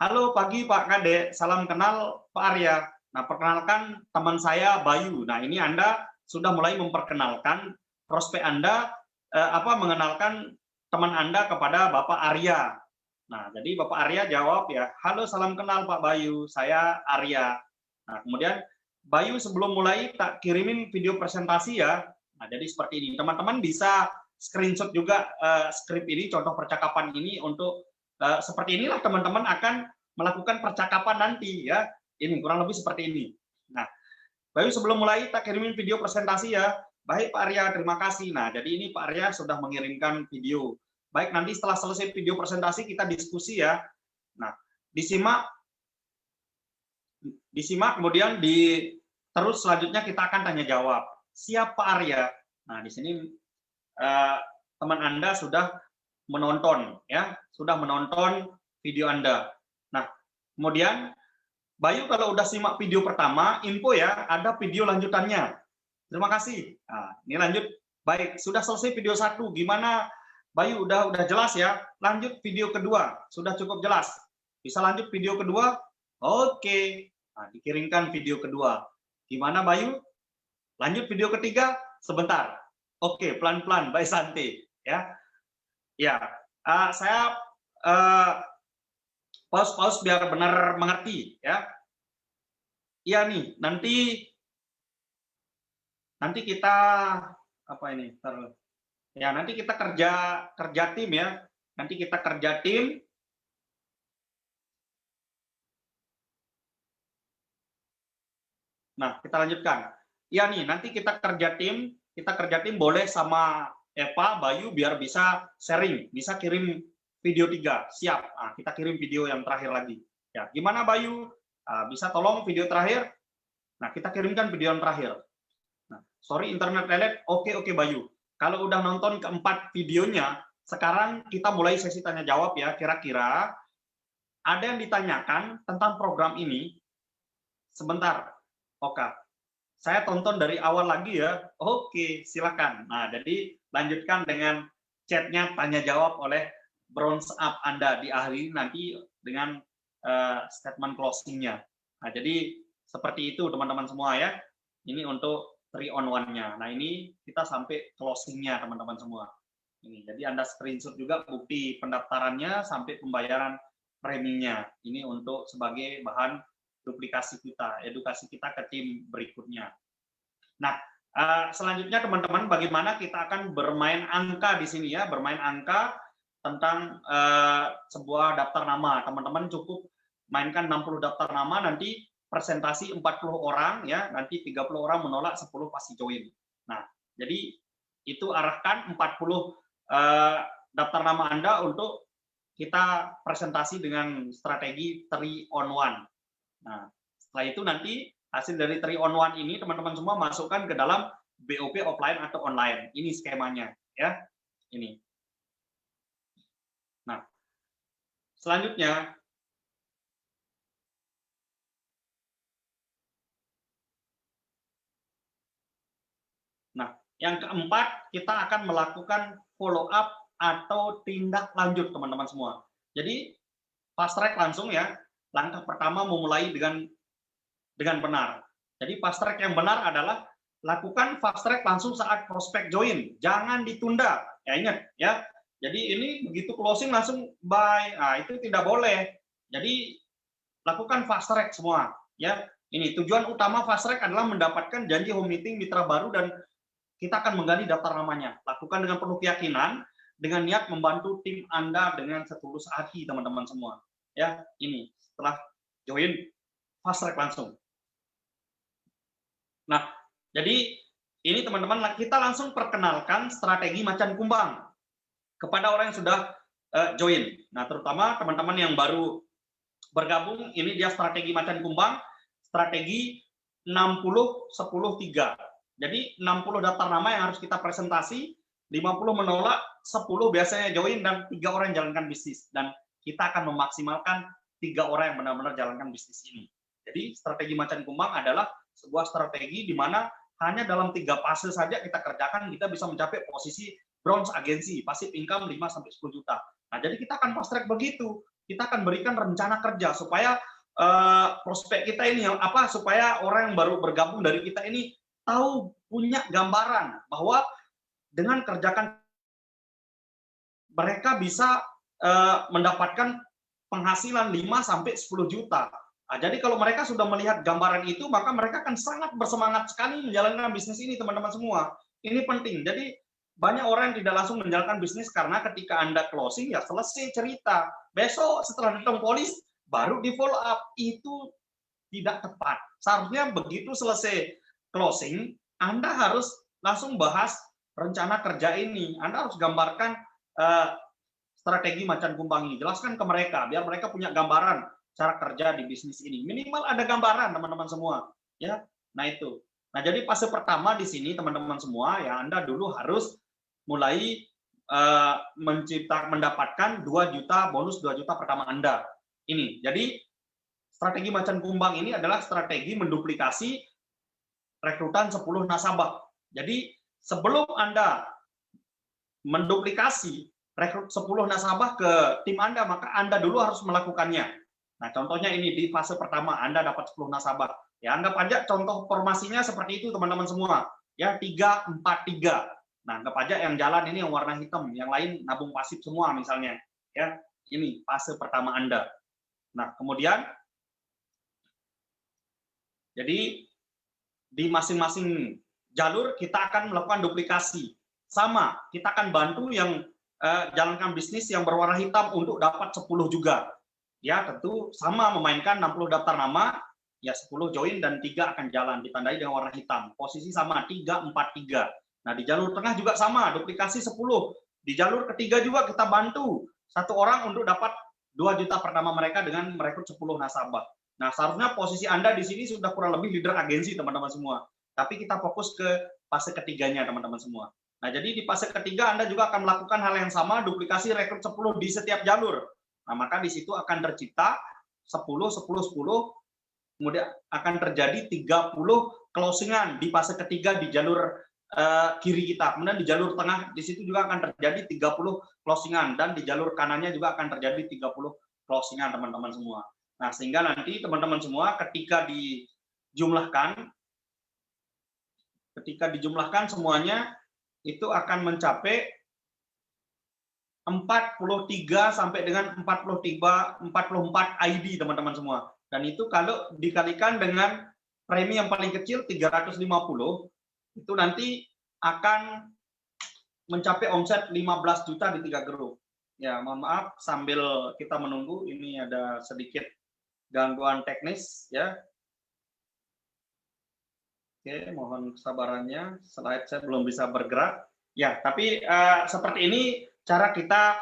Halo pagi Pak Kade, salam kenal Pak Arya. Nah, perkenalkan teman saya Bayu. Nah, ini Anda sudah mulai memperkenalkan prospek Anda, mengenalkan teman Anda kepada Bapak Arya. Nah, jadi Bapak Arya jawab ya, halo salam kenal Pak Bayu, saya Arya. Nah, kemudian Bayu sebelum mulai tak kirimin video presentasi ya. Nah, jadi seperti ini. Teman-teman bisa screenshot juga skrip ini, contoh percakapan ini untuk seperti inilah teman-teman akan melakukan percakapan nanti ya. Ini kurang lebih seperti ini. Nah, Bayu sebelum mulai tak kirimin video presentasi ya. Baik Pak Arya, terima kasih. Nah, jadi ini Pak Arya sudah mengirimkan video. Baik, nanti setelah selesai video presentasi kita diskusi ya. Nah, disimak kemudian terus selanjutnya kita akan tanya jawab. Siap Pak Arya. Nah, di sini teman Anda sudah menonton ya, sudah menonton video Anda. Nah, kemudian Bayu kalau udah simak video pertama, info ya, ada video lanjutannya. Terima kasih. Nah, ini lanjut. Baik, sudah selesai video 1. Gimana Bayu, udah jelas ya? Lanjut video kedua. Sudah cukup jelas. Bisa lanjut video kedua? Oke. Nah, dikirimkan video kedua. Gimana Bayu? Lanjut video ketiga? Sebentar. Oke, pelan-pelan, baik santai ya. Ya, saya pause biar benar mengerti ya. Iya nih, nanti kita apa ini? Ya, nanti kita kerja tim ya. Nanti kita kerja tim. Nah, kita lanjutkan. Iya nih, nanti kita kerja tim boleh sama Eva, Bayu biar bisa sharing, bisa kirim video 3. Siap. Nah, kita kirim video yang terakhir lagi. Ya, gimana Bayu? Bisa tolong video terakhir? Nah, kita kirimkan video yang terakhir. Nah, sorry internet lelet. Oke Bayu. Kalau udah nonton keempat videonya, sekarang kita mulai sesi tanya jawab ya. Kira-kira ada yang ditanyakan tentang program ini? Sebentar. Oke. Saya tonton dari awal lagi ya. Oke, silakan. Nah, jadi lanjutkan dengan chatnya tanya jawab oleh bronze up Anda di akhir nanti dengan statement closing-nya. Nah, jadi seperti itu teman-teman semua ya. Ini untuk 3 on 1-nya. Nah, ini kita sampai closing-nya teman-teman semua. Ini, jadi Anda screenshot juga bukti pendaftarannya sampai pembayaran preminya. Ini untuk sebagai bahan duplikasi kita, edukasi kita ke tim berikutnya. Nah, selanjutnya teman-teman, bagaimana kita akan bermain angka di sini ya, bermain angka tentang sebuah daftar nama. Teman-teman cukup mainkan 60 daftar nama, nanti presentasi 40 orang ya, nanti 30 orang menolak, 10 pasti join. Nah, jadi itu arahkan 40 daftar nama Anda untuk kita presentasi dengan strategi 3 on 1. Nah, setelah itu nanti hasil dari 3 on 1 ini teman-teman semua masukkan ke dalam BOP offline atau online. Ini skemanya ya. Ini. Nah, selanjutnya yang keempat, kita akan melakukan follow up atau tindak lanjut teman-teman semua. Jadi fast track langsung ya. Langkah pertama memulai dengan benar. Jadi fast track yang benar adalah lakukan fast track langsung saat prospek join. Jangan ditunda. Ya ingat ya. Jadi ini begitu closing langsung buy. Nah, itu tidak boleh. Jadi lakukan fast track semua ya. Ini tujuan utama fast track adalah mendapatkan janji home meeting mitra baru dan kita akan menggali daftar namanya. Lakukan dengan penuh keyakinan, dengan niat membantu tim Anda dengan setulus hati, teman-teman semua. Ya, ini setelah join fast track langsung. Nah, jadi ini teman-teman kita langsung perkenalkan strategi macan kumbang kepada orang yang sudah join. Nah, terutama teman-teman yang baru bergabung, ini dia strategi macan kumbang, strategi 60 10 3. Jadi 60 daftar nama yang harus kita presentasi, 50 menolak, 10 biasanya join, dan 3 orang yang jalankan bisnis. Dan kita akan memaksimalkan 3 orang yang benar-benar jalankan bisnis ini. Jadi strategi macan kumbang adalah sebuah strategi di mana hanya dalam 3 fase saja kita kerjakan, kita bisa mencapai posisi bronze agensi, passive income 5-10 juta. Nah, jadi kita akan fast track begitu. Kita akan berikan rencana kerja supaya prospek kita ini supaya orang yang baru bergabung dari kita ini tahu, punya gambaran bahwa dengan kerjakan mereka bisa mendapatkan penghasilan 5 sampai 10 juta. Nah, jadi kalau mereka sudah melihat gambaran itu, maka mereka akan sangat bersemangat sekali menjalankan bisnis ini, teman-teman semua. Ini penting. Jadi banyak orang yang tidak langsung menjalankan bisnis karena ketika Anda closing ya selesai cerita. Besok setelah datang polis baru di follow up. Itu tidak tepat. Seharusnya begitu selesai closing, Anda harus langsung bahas rencana kerja ini. Anda harus gambarkan strategi macan kumbang ini. Jelaskan ke mereka, biar mereka punya gambaran cara kerja di bisnis ini. Minimal ada gambaran, teman-teman semua. Ya, nah itu. Nah, jadi fase pertama di sini, teman-teman semua, ya Anda dulu harus mulai mendapatkan 2 juta bonus 2 juta pertama Anda. Ini. Jadi strategi macan kumbang ini adalah strategi menduplikasi rekrutan 10 nasabah. Jadi sebelum Anda menduplikasi rekrut 10 nasabah ke tim Anda, maka Anda dulu harus melakukannya. Nah, contohnya ini di fase pertama Anda dapat 10 nasabah. Ya, anggap aja contoh formasinya seperti itu, teman-teman semua. Ya, 3, 4, 3. Nah, anggap aja yang jalan ini yang warna hitam, yang lain nabung pasif semua misalnya. Ya, ini fase pertama Anda. Nah, kemudian jadi di masing-masing jalur kita akan melakukan duplikasi. Sama, kita akan bantu yang jalankan bisnis yang berwarna hitam untuk dapat 10 juga. Ya, tentu sama memainkan 60 daftar nama, ya 10 join dan 3 akan jalan, ditandai dengan warna hitam. Posisi sama, 3, 4, 3. Nah, di jalur tengah juga sama, duplikasi 10. Di jalur ketiga juga kita bantu 1 orang untuk dapat 2 juta pertama mereka dengan merekrut 10 nasabah. Nah, seharusnya posisi Anda di sini sudah kurang lebih leader agensi, teman-teman semua. Tapi kita fokus ke fase ketiganya, teman-teman semua. Nah, jadi di fase ketiga Anda juga akan melakukan hal yang sama, duplikasi rekrut 10 di setiap jalur. Nah, maka di situ akan tercipta 10, 10, 10, kemudian akan terjadi 30 closingan di fase ketiga di jalur kiri kita. Kemudian di jalur tengah di situ juga akan terjadi 30 closingan dan di jalur kanannya juga akan terjadi 30 closingan, teman-teman semua. Nah, sehingga nanti teman-teman semua ketika dijumlahkan semuanya itu akan mencapai 43 sampai dengan 44 ID, teman-teman semua. Dan itu kalau dikalikan dengan premi yang paling kecil 350, itu nanti akan mencapai omset 15 juta di 3 grup. Ya, mohon maaf sambil kita menunggu, ini ada sedikit gangguan teknis ya. Oke, mohon kesabarannya, slide saya belum bisa bergerak. Ya, tapi seperti ini cara kita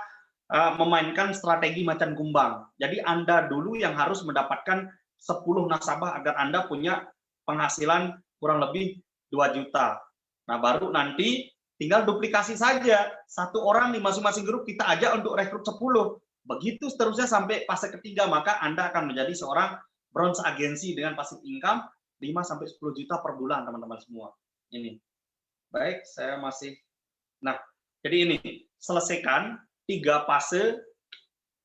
memainkan strategi macan kumbang. Jadi Anda dulu yang harus mendapatkan 10 nasabah agar Anda punya penghasilan kurang lebih 2 juta. Nah, baru nanti tinggal duplikasi saja. 1 orang di masing-masing grup kita ajak untuk rekrut 10. Begitu seterusnya sampai fase ketiga, maka Anda akan menjadi seorang bronze agensi dengan passive income 5 sampai 10 juta per bulan, teman-teman semua. Ini. Baik, saya masih. Nah, jadi ini, selesaikan 3 fase,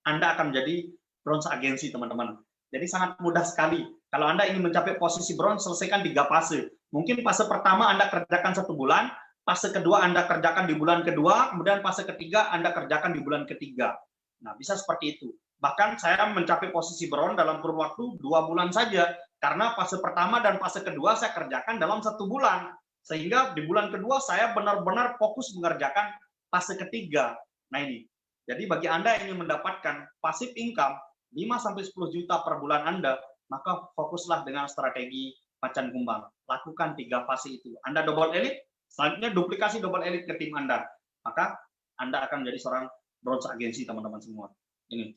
Anda akan menjadi bronze agensi, teman-teman. Jadi sangat mudah sekali. Kalau Anda ingin mencapai posisi bronze, selesaikan 3 fase. Mungkin fase pertama Anda kerjakan 1 bulan, fase kedua Anda kerjakan di bulan kedua, kemudian fase ketiga Anda kerjakan di bulan ketiga. Nah, bisa seperti itu. Bahkan saya mencapai posisi bronze dalam kurun waktu 2 bulan saja. Karena fase pertama dan fase kedua saya kerjakan dalam 1 bulan. Sehingga di bulan kedua saya benar-benar fokus mengerjakan fase ketiga. Nah ini. Jadi bagi Anda yang ingin mendapatkan passive income 5-10 juta per bulan Anda, maka fokuslah dengan strategi macan kumbang. Lakukan 3 fase itu. Anda double elite, selanjutnya duplikasi double elite ke tim Anda. Maka Anda akan menjadi seorang bronze agensi, teman-teman semua. Ini.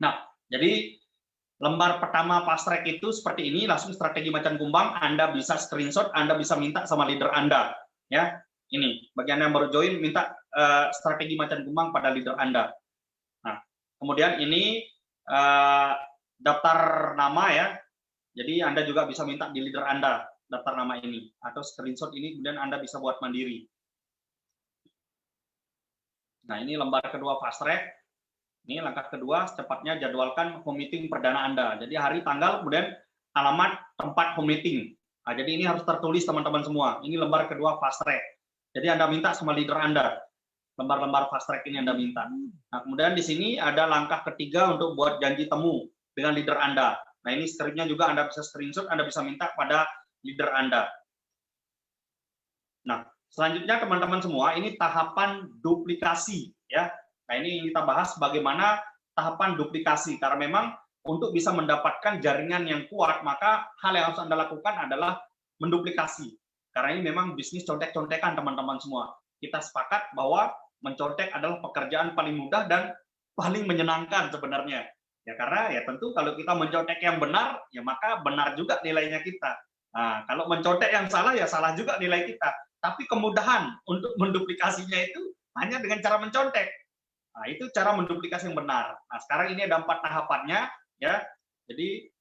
Nah, jadi lembar pertama fast track itu seperti ini, langsung strategi macan kumbang, Anda bisa screenshot, Anda bisa minta sama leader Anda. Ya, ini, bagi Anda yang baru join, minta strategi macan kumbang pada leader Anda. Nah, kemudian ini daftar nama ya, jadi Anda juga bisa minta di leader Anda, daftar nama ini, atau screenshot ini, kemudian Anda bisa buat mandiri. Nah, ini lembar kedua fast track. Ini langkah kedua, secepatnya jadwalkan home meeting perdana Anda. Jadi hari, tanggal, kemudian alamat tempat home meeting. Nah, jadi ini harus tertulis teman-teman semua. Ini lembar kedua fast track. Jadi Anda minta sama leader Anda. Lembar-lembar fast track ini Anda minta. Nah, kemudian di sini ada langkah ketiga untuk buat janji temu dengan leader Anda. Nah, ini skripnya juga Anda bisa screenshot, Anda bisa minta pada leader Anda. Nah, selanjutnya teman-teman semua, ini tahapan duplikasi ya. Nah, ini kita bahas bagaimana tahapan duplikasi, karena memang untuk bisa mendapatkan jaringan yang kuat, maka hal yang harus Anda lakukan adalah menduplikasi. Karena ini memang bisnis contek-contekan teman-teman semua. Kita sepakat bahwa mencontek adalah pekerjaan paling mudah dan paling menyenangkan sebenarnya. Ya karena ya tentu kalau kita mencontek yang benar, ya maka benar juga nilainya kita. Nah, kalau mencontek yang salah, ya salah juga nilai kita. Tapi kemudahan untuk menduplikasinya itu hanya dengan cara mencontek. Nah, itu cara menduplikasi yang benar. Nah, sekarang ini ada 4 tahapannya. Ya, jadi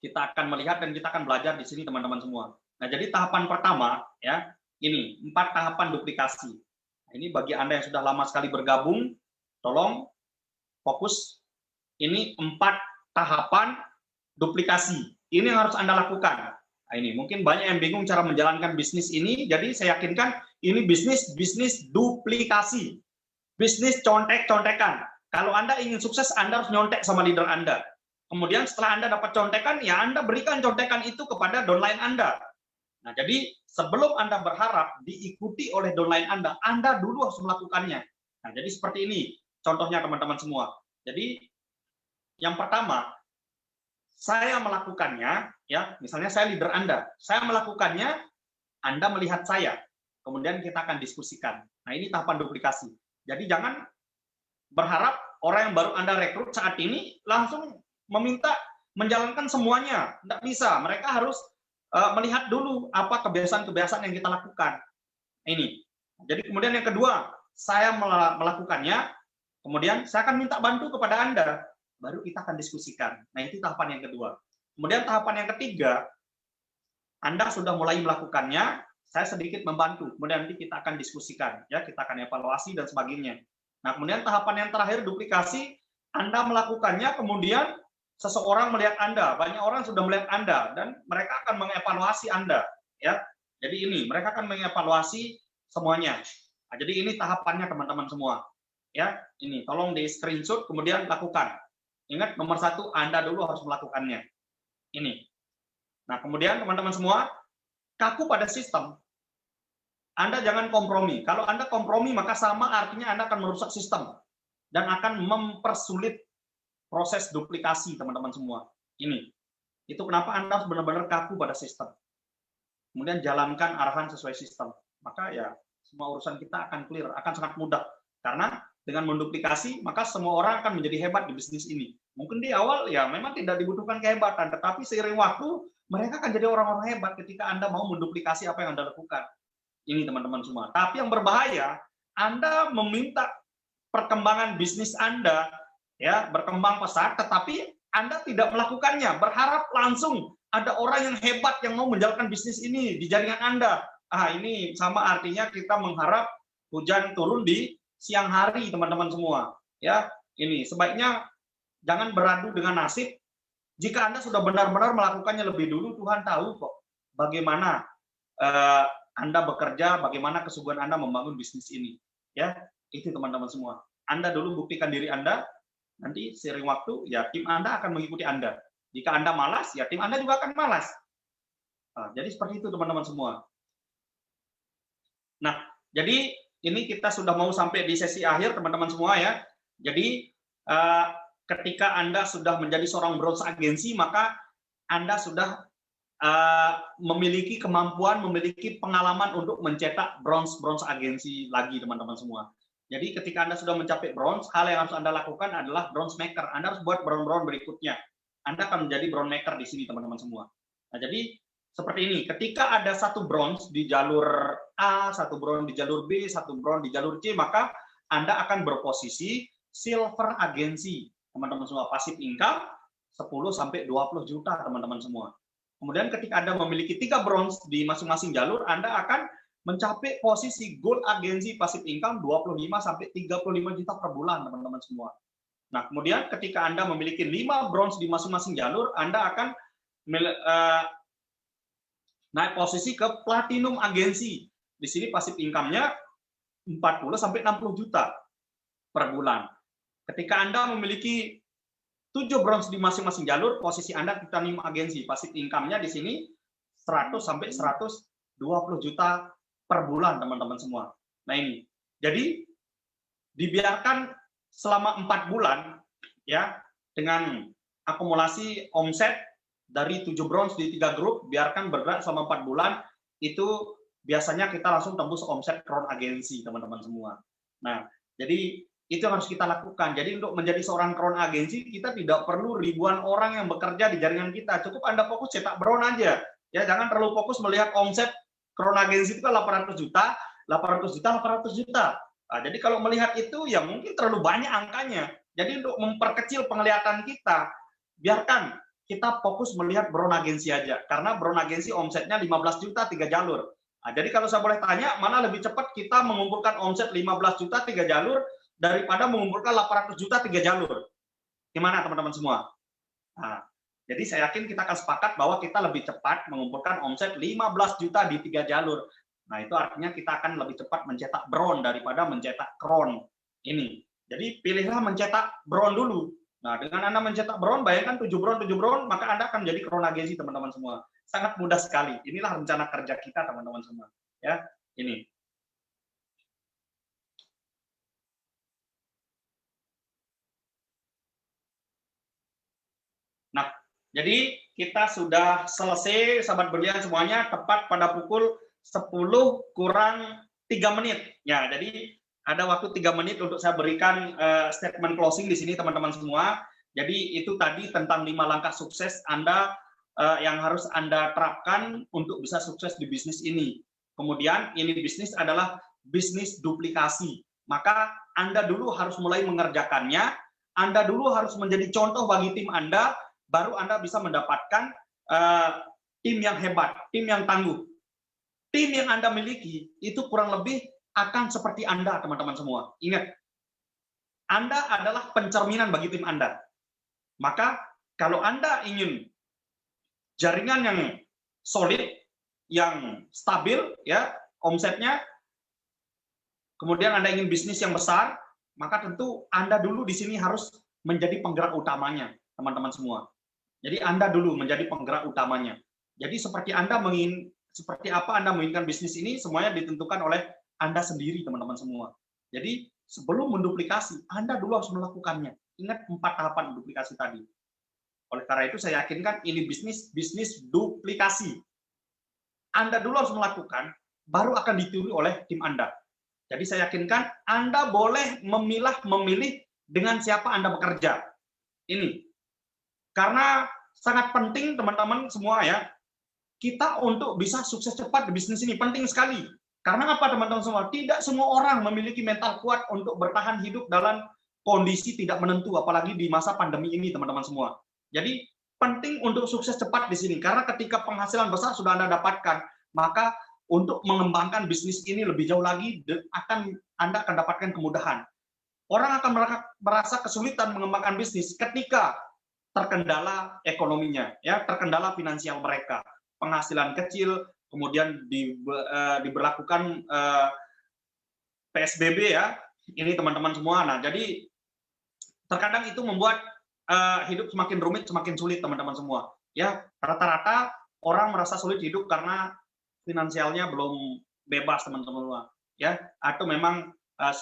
kita akan melihat dan kita akan belajar di sini teman-teman semua. Nah, jadi tahapan pertama ya, ini 4 tahapan duplikasi. Nah, ini bagi Anda yang sudah lama sekali bergabung, tolong fokus. Ini 4 tahapan duplikasi. Ini yang harus Anda lakukan. Nah, ini mungkin banyak yang bingung cara menjalankan bisnis ini, jadi saya yakinkan ini bisnis duplikasi, bisnis contek-contekan. Kalau Anda ingin sukses, Anda harus nyontek sama leader Anda. Kemudian setelah Anda dapat contekan, ya Anda berikan contekan itu kepada downline Anda. Nah, jadi sebelum Anda berharap diikuti oleh downline Anda dulu harus melakukannya. Nah, jadi seperti ini contohnya teman-teman semua. Jadi yang pertama, saya melakukannya, ya misalnya saya leader Anda, saya melakukannya, Anda melihat saya, kemudian kita akan diskusikan. Nah, ini tahapan duplikasi. Jadi jangan berharap orang yang baru Anda rekrut saat ini langsung meminta menjalankan semuanya. Tidak bisa. Mereka harus melihat dulu apa kebiasaan-kebiasaan yang kita lakukan. Ini. Jadi kemudian yang kedua, saya melakukannya, kemudian saya akan minta bantu kepada Anda. Baru kita akan diskusikan. Nah, itu tahapan yang kedua. Kemudian tahapan yang ketiga, Anda sudah mulai melakukannya, saya sedikit membantu. Kemudian nanti kita akan diskusikan. Ya, kita akan evaluasi dan sebagainya. Nah, kemudian tahapan yang terakhir duplikasi, Anda melakukannya, kemudian seseorang melihat Anda, banyak orang sudah melihat Anda, dan mereka akan mengevaluasi Anda. Ya, jadi ini mereka akan mengevaluasi semuanya. Nah, jadi ini tahapannya teman-teman semua. Ya, ini tolong di screenshot, kemudian lakukan. Ingat nomor 1, Anda dulu harus melakukannya. Ini. Nah, kemudian teman-teman semua, kaku pada sistem. Anda jangan kompromi. Kalau Anda kompromi, maka sama artinya Anda akan merusak sistem dan akan mempersulit proses duplikasi, teman-teman semua. Ini. Itu kenapa Anda harus benar-benar kaku pada sistem. Kemudian jalankan arahan sesuai sistem. Maka ya, semua urusan kita akan clear, akan sangat mudah. Karena dengan menduplikasi, maka semua orang akan menjadi hebat di bisnis ini. Mungkin di awal ya memang tidak dibutuhkan kehebatan, tetapi seiring waktu, mereka akan jadi orang-orang hebat ketika Anda mau menduplikasi apa yang Anda lakukan. Ini teman-teman semua. Tapi yang berbahaya, Anda meminta perkembangan bisnis Anda ya berkembang pesat, tetapi Anda tidak melakukannya, berharap langsung ada orang yang hebat yang mau menjalankan bisnis ini di jaringan Anda. Ini sama artinya kita mengharap hujan turun di siang hari, teman-teman semua. Ya, ini sebaiknya jangan beradu dengan nasib. Jika Anda sudah benar-benar melakukannya lebih dulu, Tuhan tahu kok bagaimana Anda bekerja, bagaimana kesungguhan Anda membangun bisnis ini. Ya, itu teman-teman semua. Anda dulu buktikan diri Anda, nanti seiring waktu, ya tim Anda akan mengikuti Anda. Jika Anda malas, ya tim Anda juga akan malas. Jadi seperti itu teman-teman semua. Nah, jadi ini kita sudah mau sampai di sesi akhir teman-teman semua ya. Jadi ketika Anda sudah menjadi seorang bronze agensi, maka Anda sudah memiliki kemampuan, memiliki pengalaman untuk mencetak bronze agensi lagi teman-teman semua. Jadi ketika Anda sudah mencapai bronze, hal yang harus Anda lakukan adalah bronze maker. Anda harus buat bronze berikutnya. Anda akan menjadi bronze maker di sini teman-teman semua. Nah, jadi seperti ini, ketika ada satu bronze di jalur A, satu bronze di jalur B, satu bronze di jalur C, maka Anda akan berposisi silver agency, teman-teman semua, passive income 10-20 juta, teman-teman semua. Kemudian ketika Anda memiliki 3 bronze di masing-masing jalur, Anda akan mencapai posisi gold agency passive income 25-35 juta per bulan, teman-teman semua. Nah, kemudian ketika Anda memiliki 5 bronze di masing-masing jalur, Anda akan naik posisi ke platinum agensi. Di sini passive income-nya 40 sampai 60 juta per bulan. Ketika Anda memiliki 7 bronze di masing-masing jalur, posisi Anda platinum agensi. Passive income-nya di sini 100 sampai 120 juta per bulan, teman-teman semua. Nah ini, jadi dibiarkan selama 4 bulan ya, dengan akumulasi omset dari 7 bronze di 3 grup, biarkan bergerak selama 4 bulan, itu biasanya kita langsung tembus omset crown agensi, teman-teman semua. Nah, jadi itu yang harus kita lakukan. Jadi untuk menjadi seorang crown agensi, kita tidak perlu ribuan orang yang bekerja di jaringan kita. Cukup Anda fokus cetak brown aja. Ya, jangan terlalu fokus melihat omset crown agensi itu kan 800 juta, 800 juta, 800 juta. Nah, jadi kalau melihat itu, ya mungkin terlalu banyak angkanya. Jadi untuk memperkecil penglihatan kita, biarkan kita fokus melihat brown agensi aja. Karena brown agensi omsetnya 15 juta 3 jalur. Nah, jadi kalau saya boleh tanya, mana lebih cepat kita mengumpulkan omset 15 juta 3 jalur daripada mengumpulkan 800 juta 3 jalur? Gimana teman-teman semua? Nah, jadi saya yakin kita akan sepakat bahwa kita lebih cepat mengumpulkan omset 15 juta di 3 jalur. Nah, itu artinya kita akan lebih cepat mencetak brown daripada mencetak crown ini. Jadi pilihlah mencetak brown dulu. Nah, dengan Anda mencetak brown, bayangkan 7 brown, maka Anda akan menjadi crown agensi, teman-teman semua. Sangat mudah sekali. Inilah rencana kerja kita, teman-teman semua. Ya, ini. Nah, jadi kita sudah selesai, sahabat berlian semuanya, tepat pada pukul 10 kurang 3 menit. Ya, jadi ada waktu 3 menit untuk saya berikan statement closing di sini, teman-teman semua. Jadi itu tadi tentang 5 langkah sukses Anda yang harus Anda terapkan untuk bisa sukses di bisnis ini. Kemudian ini bisnis adalah bisnis duplikasi. Maka Anda dulu harus mulai mengerjakannya, Anda dulu harus menjadi contoh bagi tim Anda, baru Anda bisa mendapatkan tim yang hebat, tim yang tangguh. Tim yang Anda miliki itu kurang lebih akan seperti Anda, teman-teman semua. Ingat, Anda adalah pencerminan bagi tim Anda. Maka kalau Anda ingin jaringan yang solid, yang stabil, ya omsetnya, kemudian Anda ingin bisnis yang besar, maka tentu Anda dulu di sini harus menjadi penggerak utamanya, teman-teman semua. Jadi Anda dulu menjadi penggerak utamanya. Jadi seperti apa Anda menginginkan bisnis ini, semuanya ditentukan oleh Anda sendiri, teman-teman semua. Jadi sebelum menduplikasi, Anda dulu harus melakukannya. Ingat 4 tahapan duplikasi tadi. Oleh karena itu saya yakinkan ini bisnis duplikasi. Anda dulu harus melakukan, baru akan ditiru oleh tim Anda. Jadi saya yakinkan Anda boleh memilih dengan siapa Anda bekerja. Ini. Karena sangat penting teman-teman semua ya, kita untuk bisa sukses cepat di bisnis ini penting sekali. Karena apa teman-teman semua? Tidak semua orang memiliki mental kuat untuk bertahan hidup dalam kondisi tidak menentu, apalagi di masa pandemi ini teman-teman semua. Jadi penting untuk sukses cepat di sini, karena ketika penghasilan besar sudah Anda dapatkan, maka untuk mengembangkan bisnis ini lebih jauh lagi, Anda akan dapatkan kemudahan. Orang akan merasa kesulitan mengembangkan bisnis ketika terkendala ekonominya, ya, terkendala finansial mereka, penghasilan kecil, kemudian diberlakukan PSBB ya, ini teman-teman semua. Nah, jadi terkadang itu membuat hidup semakin rumit, semakin sulit teman-teman semua. Ya, rata-rata orang merasa sulit hidup karena finansialnya belum bebas teman-teman semua. Ya, atau memang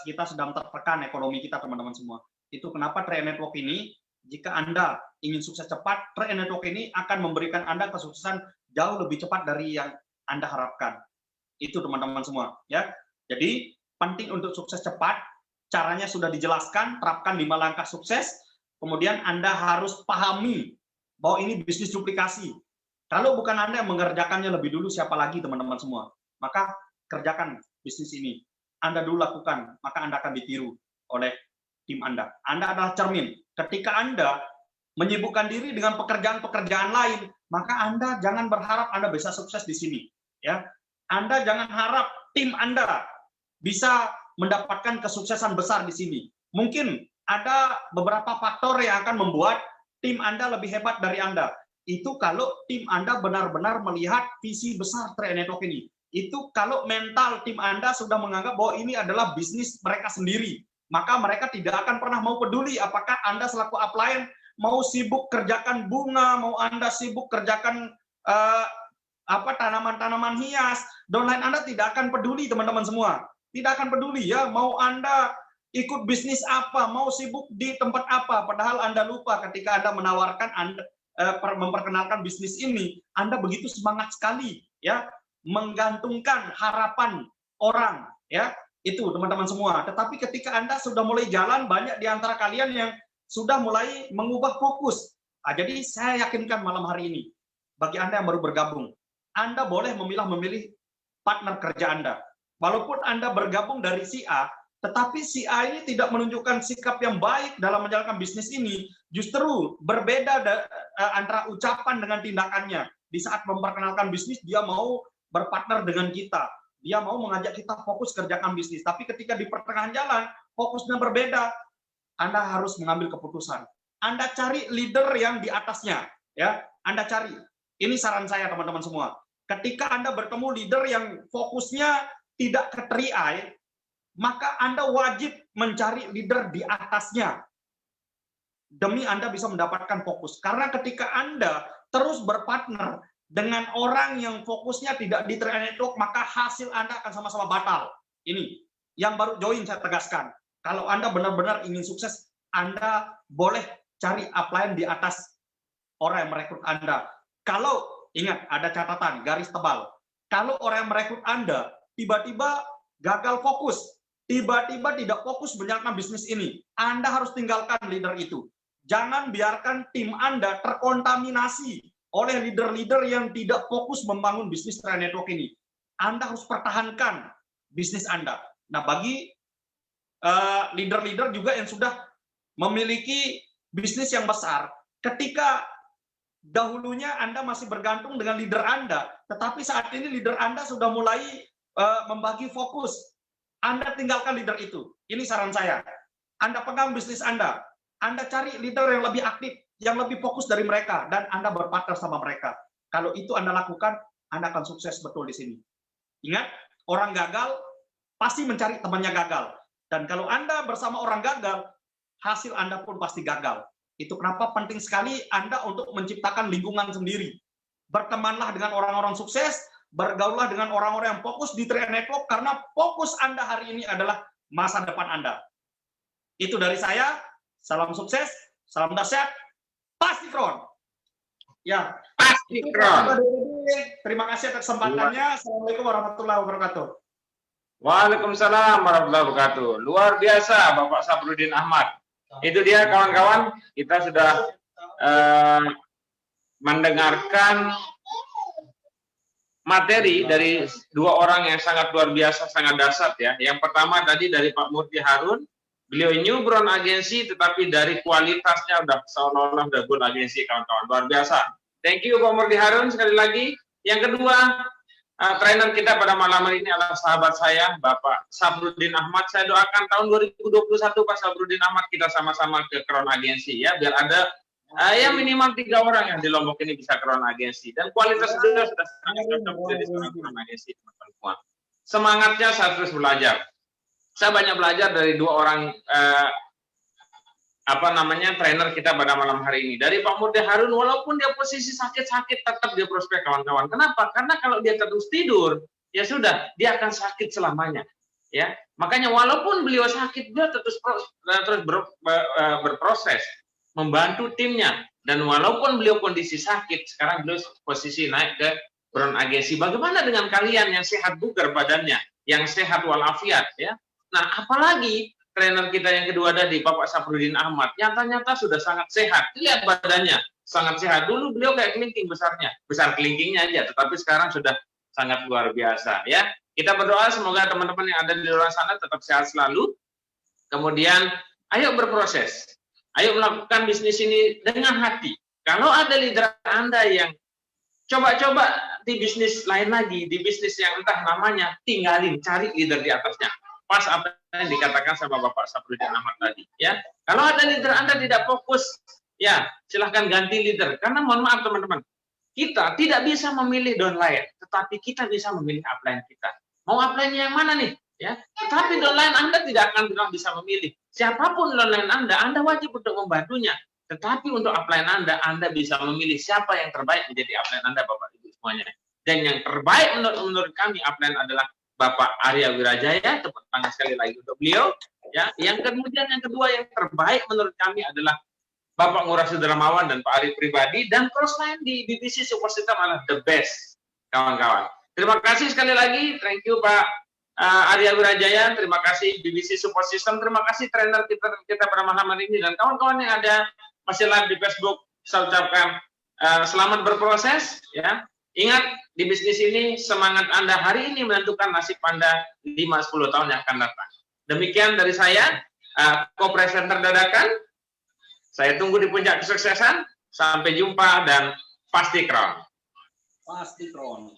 kita sedang tertekan ekonomi kita teman-teman semua. Itu kenapa Trade Network ini, jika Anda ingin sukses cepat, Trade Network ini akan memberikan Anda kesuksesan jauh lebih cepat dari yang Anda harapkan. Itu teman-teman semua. Ya, jadi penting untuk sukses cepat. Caranya sudah dijelaskan, terapkan 5 langkah sukses. Kemudian Anda harus pahami bahwa ini bisnis duplikasi. Kalau bukan Anda yang mengerjakannya lebih dulu, siapa lagi teman-teman semua? Maka kerjakan bisnis ini. Anda dulu lakukan, maka Anda akan ditiru oleh tim Anda. Anda adalah cermin. Ketika Anda menyibukkan diri dengan pekerjaan-pekerjaan lain, maka Anda jangan berharap Anda bisa sukses di sini. Ya, Anda jangan harap tim Anda bisa mendapatkan kesuksesan besar di sini. Mungkin ada beberapa faktor yang akan membuat tim Anda lebih hebat dari Anda. Itu kalau tim Anda benar-benar melihat visi besar Trade Network ini. Itu kalau mental tim Anda sudah menganggap bahwa ini adalah bisnis mereka sendiri, maka mereka tidak akan pernah mau peduli apakah Anda selaku upline mau sibuk kerjakan bunga, mau Anda sibuk kerjakan tanaman-tanaman hias, downline Anda tidak akan peduli, teman-teman semua. Tidak akan peduli ya, mau Anda ikut bisnis apa, mau sibuk di tempat apa, padahal Anda lupa ketika Anda menawarkan memperkenalkan bisnis ini, Anda begitu semangat sekali ya, menggantungkan harapan orang ya, itu teman-teman semua. Tetapi ketika Anda sudah mulai jalan, banyak di antara kalian yang sudah mulai mengubah fokus. Jadi saya yakinkan malam hari ini, bagi Anda yang baru bergabung, Anda boleh memilih partner kerja Anda. Walaupun Anda bergabung dari si A, tetapi si A ini tidak menunjukkan sikap yang baik dalam menjalankan bisnis ini, justru berbeda antara ucapan dengan tindakannya. Di saat memperkenalkan bisnis, dia mau berpartner dengan kita. Dia mau mengajak kita fokus kerjakan bisnis. Tapi ketika di pertengahan jalan, fokusnya berbeda. Anda harus mengambil keputusan. Anda cari leader yang di atasnya. Ya, Anda cari. Ini saran saya teman-teman semua. Ketika Anda bertemu leader yang fokusnya tidak ke 3i, maka Anda wajib mencari leader di atasnya. Demi Anda bisa mendapatkan fokus. Karena ketika Anda terus berpartner dengan orang yang fokusnya tidak di Trade Network, maka hasil Anda akan sama-sama batal. Ini yang baru join saya tegaskan. Kalau Anda benar-benar ingin sukses, Anda boleh cari upline di atas orang yang merekrut Anda. Kalau, ingat, ada catatan, garis tebal. Kalau orang yang merekrut Anda tiba-tiba gagal fokus, tiba-tiba tidak fokus menjalankan bisnis ini, Anda harus tinggalkan leader itu. Jangan biarkan tim Anda terkontaminasi oleh leader-leader yang tidak fokus membangun bisnis Trade Network ini. Anda harus pertahankan bisnis Anda. Nah, bagi leader-leader juga yang sudah memiliki bisnis yang besar, ketika dahulunya Anda masih bergantung dengan leader Anda, tetapi saat ini leader Anda sudah mulai membagi fokus, Anda tinggalkan leader itu. Ini saran saya. Anda pegang bisnis Anda cari leader yang lebih aktif, yang lebih fokus dari mereka, dan Anda berpartner sama mereka. Kalau itu Anda lakukan, Anda akan sukses betul di sini. Ingat, orang gagal pasti mencari temannya gagal. Dan kalau Anda bersama orang gagal, hasil Anda pun pasti gagal. Itu kenapa penting sekali Anda untuk menciptakan lingkungan sendiri. Bertemanlah dengan orang-orang sukses, bergaullah dengan orang-orang yang fokus di Trade Network, karena fokus Anda hari ini adalah masa depan Anda. Itu dari saya. Salam sukses, salam dahsyat, pasti kron. Ya, Pasti kron. Terima kasih atas kesempatannya. Assalamualaikum warahmatullahi wabarakatuh. Waalaikumsalam warahmatullahi wabarakatuh. Luar biasa Bapak Saprudin Ahmad. Itu dia kawan-kawan, kita sudah mendengarkan materi dari dua orang yang sangat luar biasa, sangat dahsyat ya. Yang pertama tadi dari Pak Murti Harun, beliau new brand agensi, tetapi dari kualitasnya udah seolah-olah udah brand agensi kawan-kawan, luar biasa. Thank you Pak Murti Harun sekali lagi. Yang kedua, trainer kita pada malam hari ini adalah sahabat saya, Bapak Saprudin Ahmad. Saya doakan tahun 2021 Pak Saprudin Ahmad kita sama-sama ke Crown Agensi ya, biar ada ya minimal 3 orang yang di Lombok ini bisa Crown Agensi, dan kualitas sudah sangat cocok menjadi seorang Crown Agensi teman-teman semua. Semangatnya saya terus belajar. Saya banyak belajar dari 2 orang trainer kita pada malam hari ini. Dari Pak Murti Harun, walaupun dia posisi sakit-sakit, tetap dia prospek kawan-kawan. Kenapa? Karena kalau dia terus tidur, ya sudah, dia akan sakit selamanya. Ya, makanya walaupun beliau sakit, dia terus berproses, membantu timnya. Dan walaupun beliau kondisi sakit, sekarang beliau posisi naik ke Crown Agensi. Bagaimana dengan kalian yang sehat bugar badannya, yang sehat walafiat, ya? Nah, apalagi trainer kita yang kedua tadi, Bapak Saprudin Ahmad, nyata-nyata sudah sangat sehat. Lihat badannya, sangat sehat. Dulu beliau kayak kelingking besarnya, besar kelingkingnya aja, tetapi sekarang sudah sangat luar biasa. Ya, kita berdoa semoga teman-teman yang ada di luar sana tetap sehat selalu. Kemudian, ayo berproses, ayo melakukan bisnis ini dengan hati. Kalau ada leader Anda yang coba-coba di bisnis lain lagi, di bisnis yang entah namanya, tinggalin, cari leader di atasnya. Pas apa yang dikatakan sama Bapak Saprudin Ahmad tadi, ya. Kalau ada leader Anda tidak fokus ya silahkan ganti leader. Karena mohon maaf teman-teman, kita tidak bisa memilih downline, tetapi kita bisa memilih upline kita. Mau upline yang mana nih? Ya, tetapi downline Anda tidak akan pernah bisa memilih. Siapapun downline Anda wajib untuk membantunya. Tetapi untuk upline Anda bisa memilih siapa yang terbaik menjadi upline Anda, Bapak Ibu semuanya. Dan yang terbaik menurut kami upline adalah Bapak Arya Wirajaya. Tepuk tangan sekali lagi untuk beliau. Ya, yang kedua yang terbaik menurut kami adalah Bapak Ngurah Sudramawan dan Pak Ari Pribadi, dan crossline di BPC Support System adalah the best, kawan-kawan. Terima kasih sekali lagi, thank you Pak Arya Wirajaya, terima kasih BBC Support System, terima kasih trainer kita pada malam hari ini, dan kawan-kawan yang ada masih live di Facebook, saya ucapkan selamat berproses, ya. Ingat, di bisnis ini semangat Anda hari ini menentukan nasib Anda 5-10 tahun yang akan datang. Demikian dari saya, co-presenter dadakan. Saya tunggu di puncak kesuksesan. Sampai jumpa dan pasti crown. Pasti Tron.